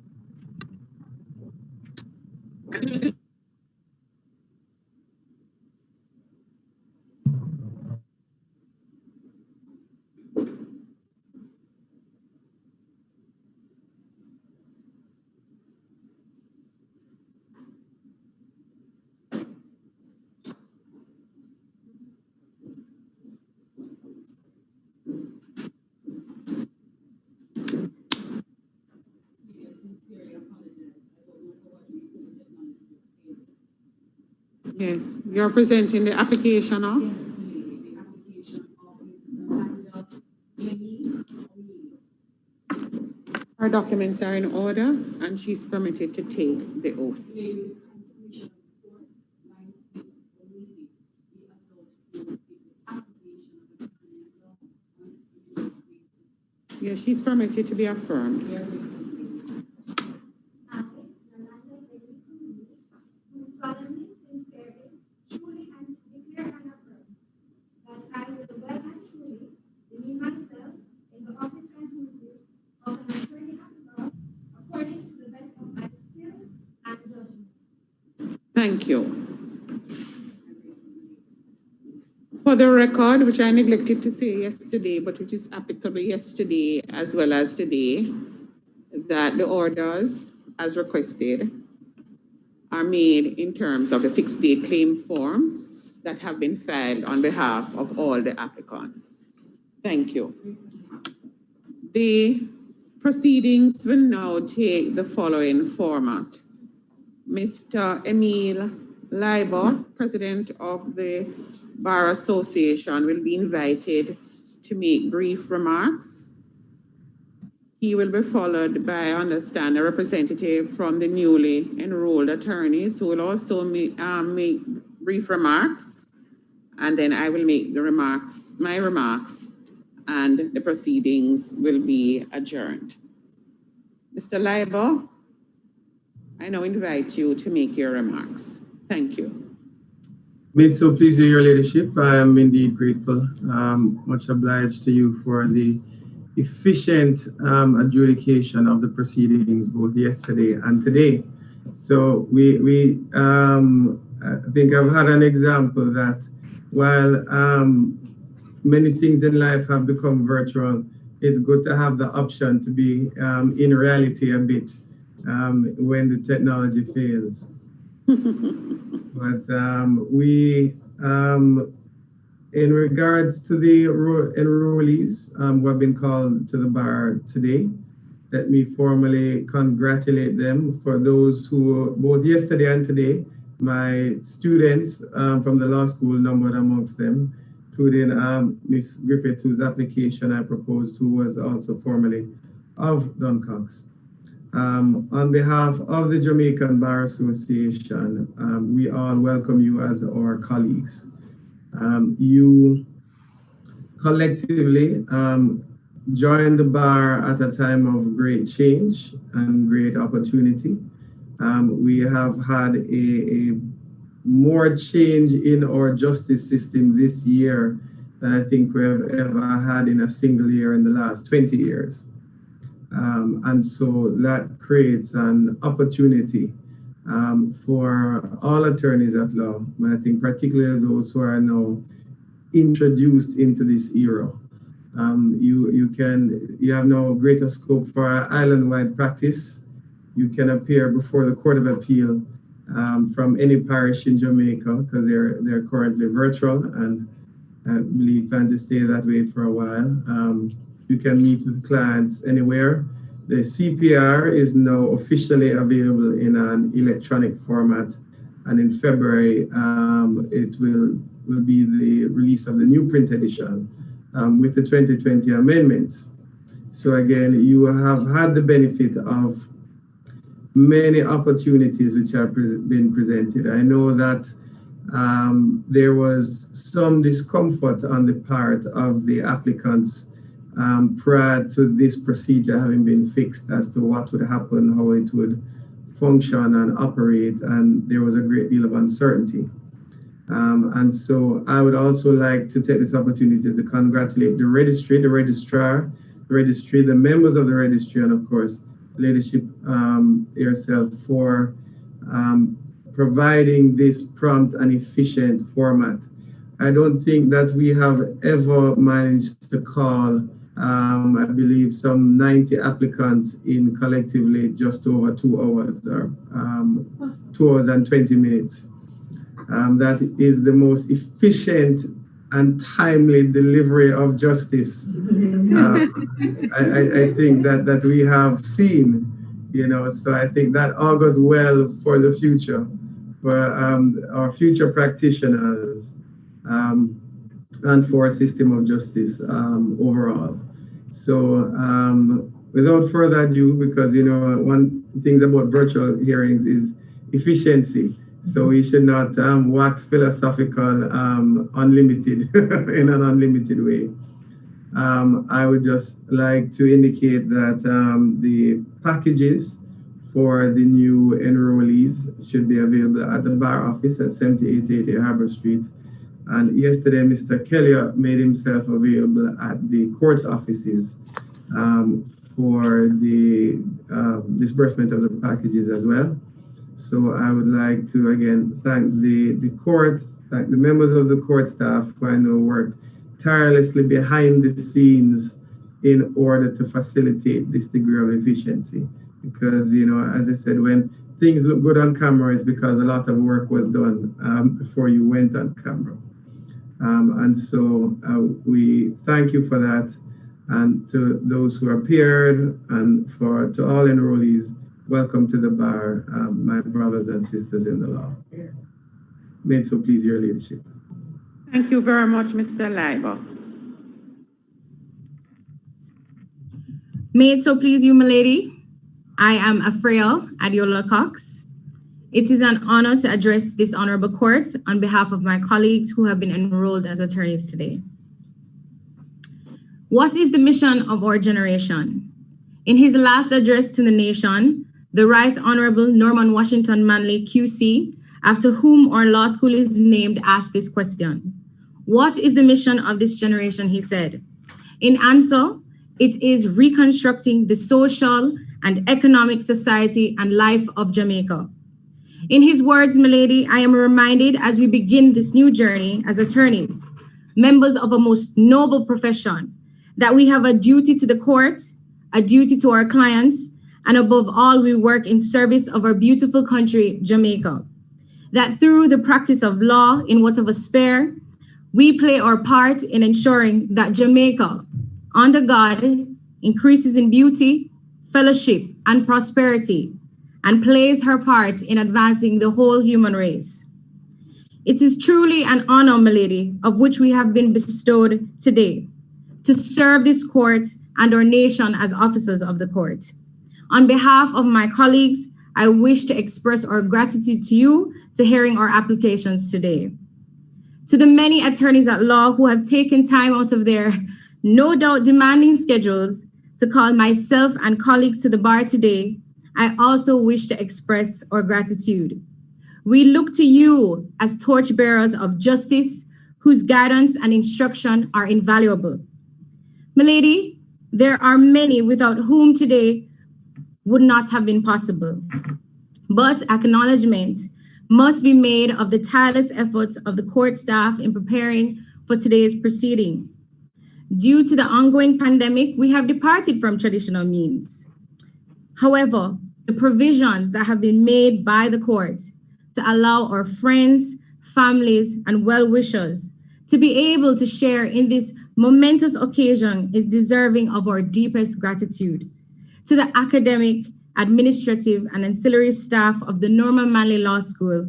Yes, you're presenting the application of? Her documents are in order and she's permitted to take the oath. Yes, she's permitted to be affirmed. Thank you. For the record, which I neglected to say yesterday, but which is applicable yesterday as well as today, that the orders, as requested, are made in terms of the fixed date claim forms that have been filed on behalf of all the applicants. Thank you. The proceedings will now take the following format. Mr. Emil Leiber, President of the Bar Association, will be invited to make brief remarks. He will be followed by, I understand, a representative from the newly enrolled attorneys who will also make brief remarks. And then I will make the remarks, my remarks, and the proceedings will be adjourned. Mr. Leiber, I now invite you to make your remarks. Thank you. May it so please your leadership. I am indeed grateful. Much obliged to you for the efficient adjudication of the proceedings both yesterday and today. So I think I've had an example that while many things in life have become virtual, it's good to have the option to be in reality a bit when the technology fails. But in regards to the enrollees who have been called to the bar today, let me formally congratulate them. For those who, both yesterday and today, my students from the law school numbered amongst them, including Ms. Griffith, whose application I proposed, who was also formerly of Duncox. On behalf of the Jamaican Bar Association, we all welcome you as our colleagues. You collectively joined the bar at a time of great change and great opportunity. We have had a more change in our justice system this year than I think we've ever had in a single year in the last 20 years. And so that creates an opportunity for all attorneys at law, but I think particularly those who are now introduced into this era. You have now greater scope for island-wide practice. You can appear before the Court of Appeal from any parish in Jamaica because they're currently virtual, and I believe plan to stay that way for a while. You can meet with clients anywhere. The CPR is now officially available in an electronic format, and in February it will be the release of the new print edition with the 2020 amendments. So again, you have had the benefit of many opportunities which have been presented. I know that there was some discomfort on the part of the applicants prior to this procedure having been fixed as to what would happen, how it would function and operate, and there was a great deal of uncertainty. And so I would also like to take this opportunity to congratulate the registry, the registrar, the registry, the members of the registry, and of course, leadership yourself for providing this prompt and efficient format. I don't think that we have ever managed to call, I believe, some 90 applicants in collectively just over 2 hours, or 2 hours and 20 minutes. That is the most efficient and timely delivery of justice I think that we have seen, so I think that augurs well for the future, for our future practitioners, and for a system of justice overall. So without further ado, because one thing about virtual hearings is efficiency. So we should not wax philosophical unlimited in an unlimited way. I would just like to indicate that the packages for the new enrollees should be available at the bar office at 7880 Harbor Street. And yesterday, Mr. Kelly made himself available at the court offices for the disbursement of the packages as well. So I would like to again thank the court, thank the members of the court staff who I know worked tirelessly behind the scenes in order to facilitate this degree of efficiency. Because, as I said, when things look good on camera, it's because a lot of work was done before you went on camera. And so we thank you for that. And to those who appeared and to all enrollees, welcome to the bar, my brothers and sisters in the law. May it so please your leadership. Thank you very much, Mr. Leiber. May it so please you, my lady. I am Afrail Adiola Cox. It is an honor to address this honorable court on behalf of my colleagues who have been enrolled as attorneys today. What is the mission of our generation? In his last address to the nation, the Right Honorable Norman Washington Manley, QC, after whom our law school is named, asked this question. What is the mission of this generation, he said. In answer, it is reconstructing the social and economic society and life of Jamaica. In his words, milady, I am reminded as we begin this new journey as attorneys, members of a most noble profession, that we have a duty to the court, a duty to our clients, and above all, we work in service of our beautiful country, Jamaica. That through the practice of law in whatever sphere, we play our part in ensuring that Jamaica, under God, increases in beauty, fellowship, and prosperity, and plays her part in advancing the whole human race. It is truly an honor, milady, of which we have been bestowed today, to serve this court and our nation as officers of the court. On behalf of my colleagues, I wish to express our gratitude to you to hearing our applications today. To the many attorneys at law who have taken time out of their no doubt demanding schedules to call myself and colleagues to the bar today, I also wish to express our gratitude. We look to you as torchbearers of justice, whose guidance and instruction are invaluable. Milady, there are many without whom today would not have been possible. But acknowledgement must be made of the tireless efforts of the court staff in preparing for today's proceeding. Due to the ongoing pandemic, we have departed from traditional means. However, the provisions that have been made by the court to allow our friends, families, and well-wishers to be able to share in this momentous occasion is deserving of our deepest gratitude. To the academic, administrative, and ancillary staff of the Norman Manley Law School,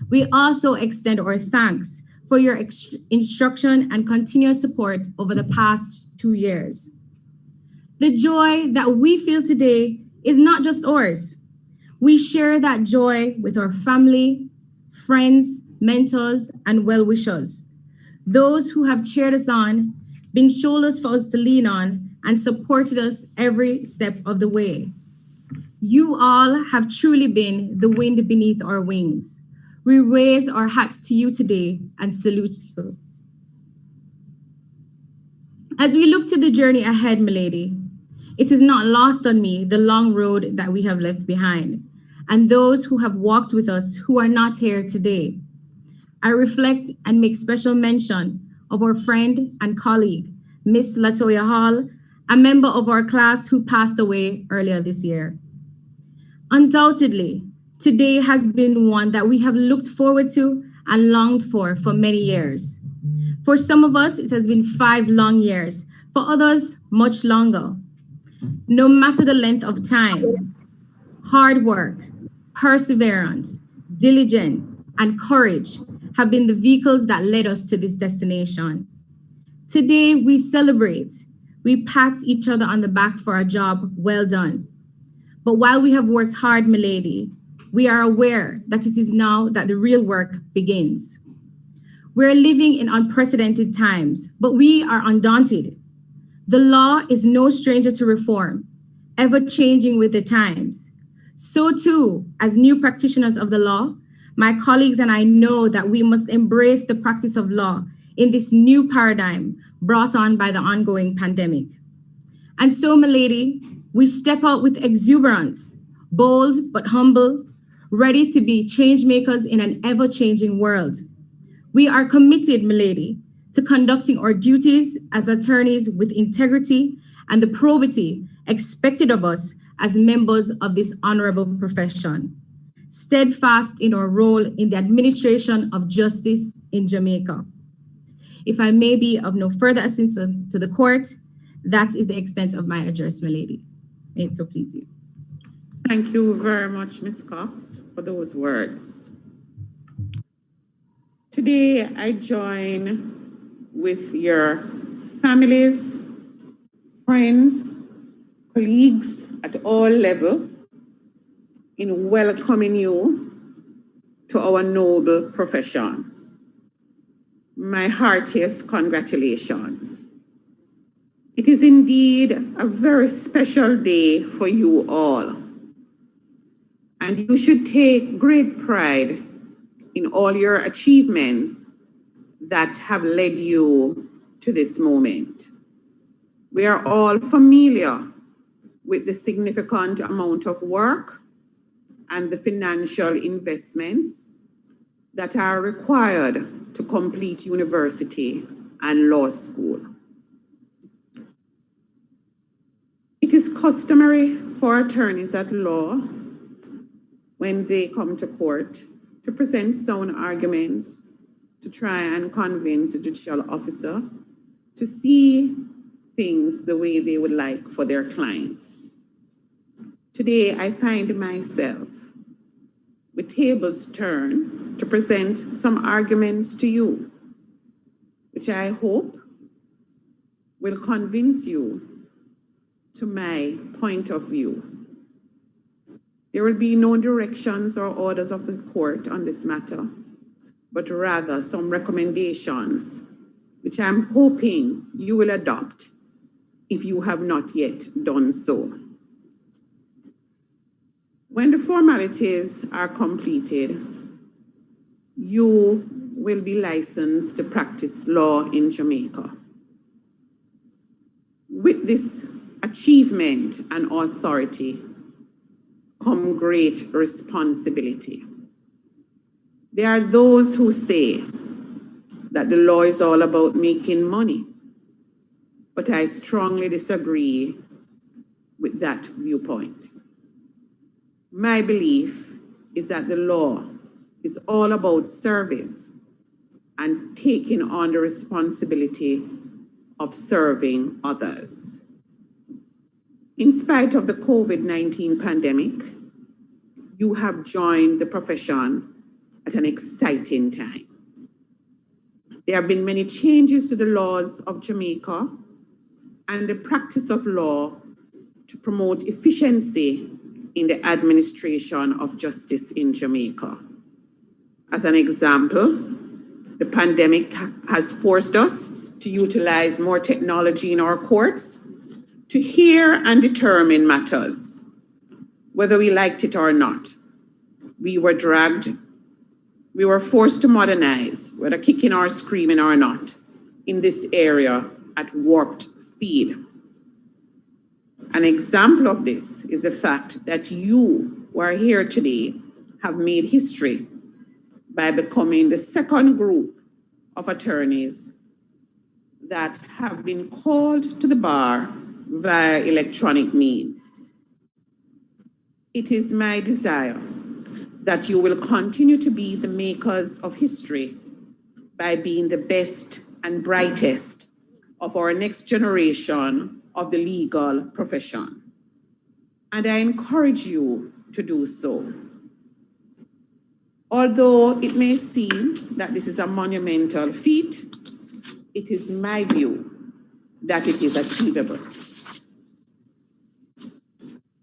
we also extend our thanks for your instruction and continuous support over the past 2 years. The joy that we feel today is not just ours. We share that joy with our family, friends, mentors, and well-wishers, those who have cheered us on, been shoulders for us to lean on, and supported us every step of the way. You all have truly been the wind beneath our wings. We raise our hats to you today and salute you. As we look to the journey ahead, milady, It is not lost on me the long road that we have left behind, and those who have walked with us who are not here today. I reflect and make special mention of our friend and colleague, Miss Latoya Hall, a member of our class who passed away earlier this year. Undoubtedly, today has been one that we have looked forward to and longed for many years. For some of us, it has been 5 long years. For others, much longer. No matter the length of time, hard work, perseverance, diligence, and courage have been the vehicles that led us to this destination. Today, we celebrate. We pat each other on the back for a job well done. But while we have worked hard, milady, we are aware that it is now that the real work begins. We're living in unprecedented times, but we are undaunted. The law is no stranger to reform, ever changing with the times. So too, as new practitioners of the law, my colleagues and I know that we must embrace the practice of law in this new paradigm brought on by the ongoing pandemic. And so, milady, we step out with exuberance, bold but humble, ready to be change makers in an ever-changing world. We are committed, milady, to conducting our duties as attorneys with integrity and the probity expected of us as members of this honorable profession, steadfast in our role in the administration of justice in Jamaica. If I may be of no further assistance to the court, that is the extent of my address, milady. May it so please you. Thank you very much, Ms. Cox, for those words. Today, I join with your families, friends, colleagues at all levels in welcoming you to our noble profession. My heartiest congratulations. It is indeed a very special day for you all, and you should take great pride in all your achievements that have led you to this moment. We are all familiar with the significant amount of work and the financial investments that are required to complete university and law school. It is customary for attorneys at law, when they come to court, to present sound arguments to try and convince a judicial officer to see things the way they would like for their clients. Today, I find myself with tables turned to present some arguments to you, which I hope will convince you to my point of view. There will be no directions or orders of the court on this matter, but rather some recommendations, which I'm hoping you will adopt if you have not yet done so. When the formalities are completed, you will be licensed to practice law in Jamaica. With this achievement and authority come great responsibility. There are those who say that the law is all about making money, but I strongly disagree with that viewpoint. My belief is that the law is all about service and taking on the responsibility of serving others. In spite of the COVID-19 pandemic, you have joined the profession at an exciting time. There have been many changes to the laws of Jamaica and the practice of law to promote efficiency in the administration of justice in Jamaica. As an example, the pandemic has forced us to utilize more technology in our courts to hear and determine matters, whether we liked it or not. We were forced to modernize, whether kicking or screaming or not, in this area at warped speed. An example of this is the fact that you who are here today have made history by becoming the second group of attorneys that have been called to the bar via electronic means. It is my desire that you will continue to be the makers of history by being the best and brightest of our next generation of the legal profession. And I encourage you to do so. Although it may seem that this is a monumental feat, it is my view that it is achievable.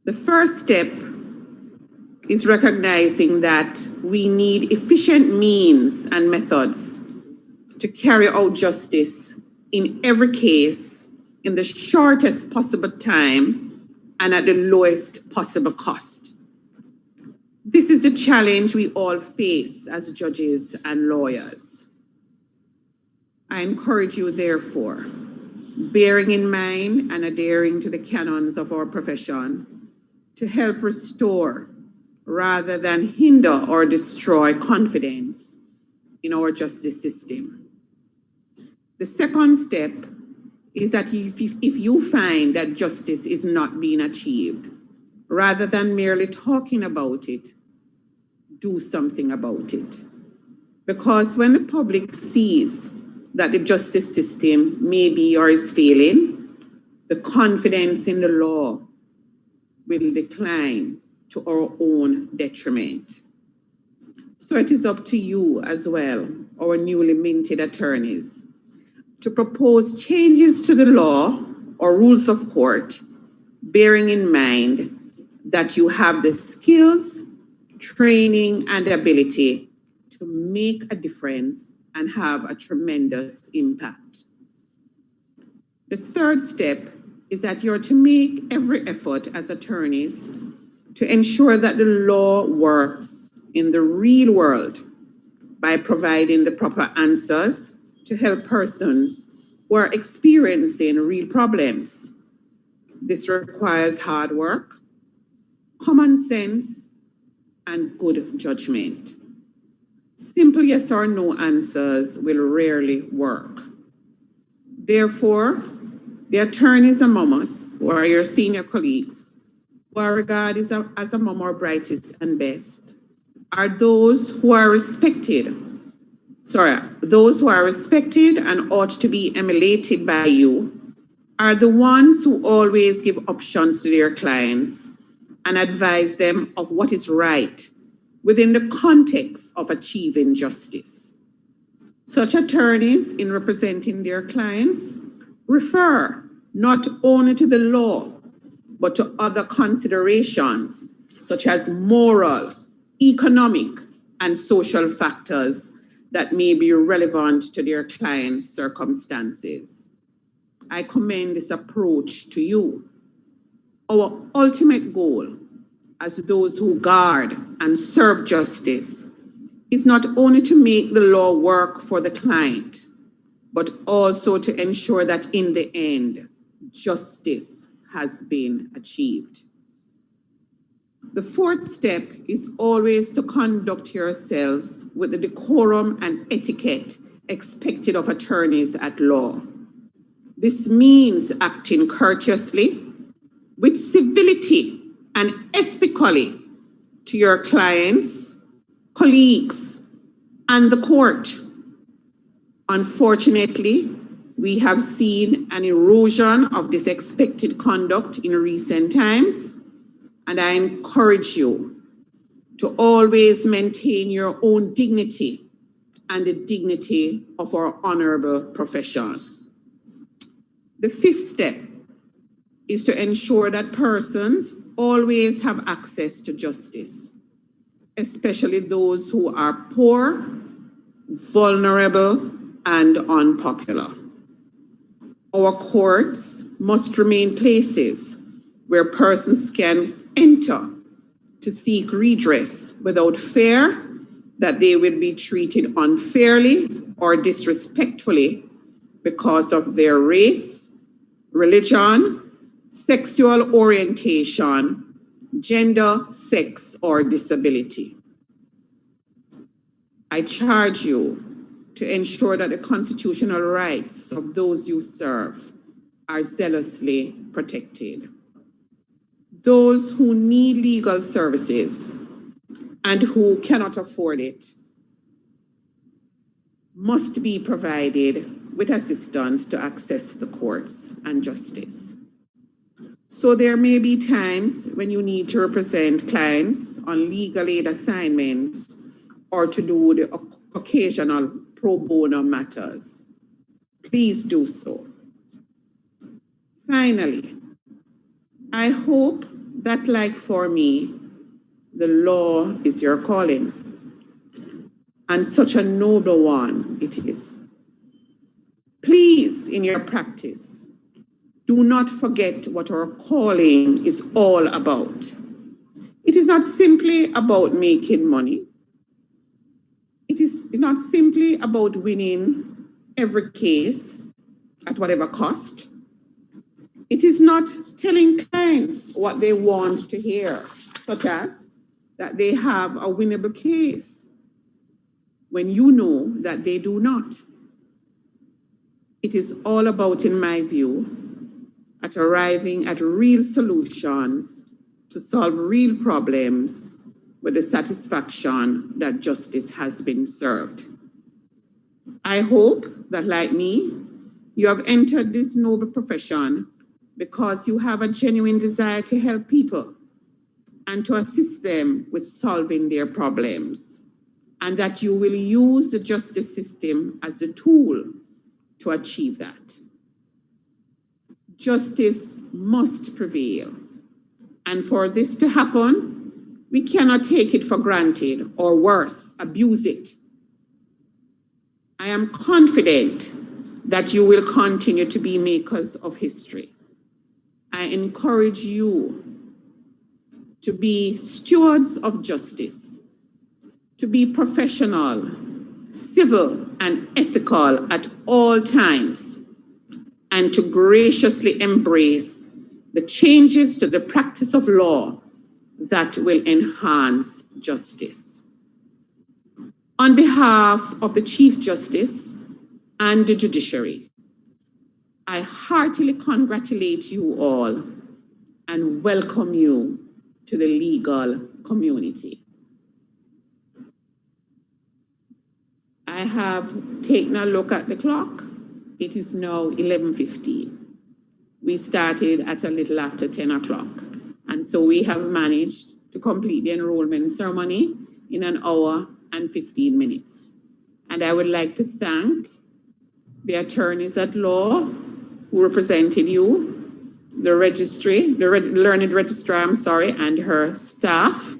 The first step is recognizing that we need efficient means and methods to carry out justice in every case in the shortest possible time and at the lowest possible cost. This is the challenge we all face as judges and lawyers. I encourage you, therefore, bearing in mind and adhering to the canons of our profession, to help restore rather than hinder or destroy confidence in our justice system. The second step is that if you find that justice is not being achieved, rather than merely talking about it, do something about it. Because when the public sees that the justice system may be or is failing, the confidence in the law will decline to our own detriment. So it is up to you as well, our newly minted attorneys, to propose changes to the law or rules of court, bearing in mind that you have the skills, training, and ability to make a difference and have a tremendous impact. The third step is that you're to make every effort as attorneys to ensure that the law works in the real world by providing the proper answers to help persons who are experiencing real problems. This requires hard work, common sense, and good judgment. Simple yes or no answers will rarely work. Therefore, the attorneys among us, who are your senior colleagues, who are regarded as among our brightest and best, are those who are respected and ought to be emulated by you, are the ones who always give options to their clients and advise them of what is right within the context of achieving justice. Such attorneys, in representing their clients, refer not only to the law, but to other considerations such as moral, economic, and social factors that may be relevant to their clients' circumstances. I commend this approach to you. Our ultimate goal as those who guard and serve justice is not only to make the law work for the client, but also to ensure that in the end, justice has been achieved. The fourth step is always to conduct yourselves with the decorum and etiquette expected of attorneys at law. This means acting courteously, with civility and ethically to your clients, colleagues, and the court. Unfortunately, we have seen an erosion of this expected conduct in recent times, and I encourage you to always maintain your own dignity and the dignity of our honorable profession. The fifth step is to ensure that persons always have access to justice, especially those who are poor, vulnerable, and unpopular. Our courts must remain places where persons can enter to seek redress without fear that they will be treated unfairly or disrespectfully because of their race, religion, sexual orientation, gender, sex, or disability. I charge you to ensure that the constitutional rights of those you serve are zealously protected. Those who need legal services and who cannot afford it must be provided with assistance to access the courts and justice. So there may be times when you need to represent clients on legal aid assignments or to do the occasional pro bono matters. Please do so. Finally, I hope that, like for me, the law is your calling, and such a noble one it is. Please, in your practice, do not forget what our calling is all about. It is not simply about making money. It is not simply about winning every case at whatever cost. It is not telling clients what they want to hear, such as that they have a winnable case when you know that they do not. It is all about, in my view, at arriving at real solutions to solve real problems with the satisfaction that justice has been served. I hope that, like me, you have entered this noble profession because you have a genuine desire to help people and to assist them with solving their problems, and that you will use the justice system as a tool to achieve that. Justice must prevail, and for this to happen, we cannot take it for granted, or worse, abuse it. I am confident that you will continue to be makers of history. I encourage you to be stewards of justice, to be professional, civil, and ethical at all times, and to graciously embrace the changes to the practice of law that will enhance justice. On behalf of the Chief Justice and the judiciary, I heartily congratulate you all and welcome you to the legal community. I have taken a look at the clock. It is now 11:15. We started at a little after 10 o'clock. And so we have managed to complete the enrollment ceremony in 1 hour and 15 minutes. And I would like to thank the attorneys at law who represented you, the registry, the learned registrar, and her staff,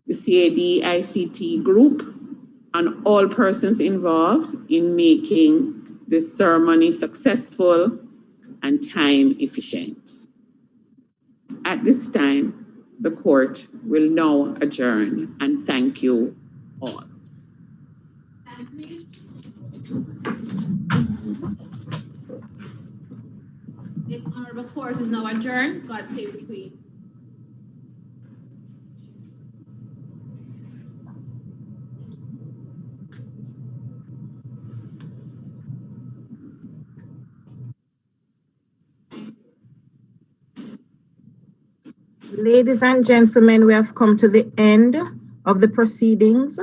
the CAD ICT group, and all persons involved in making this ceremony successful and time efficient. At this time, the court will now adjourn, and thank you all. This honorable court is now adjourned. God save the Queen. Ladies and gentlemen, we have come to the end of the proceedings.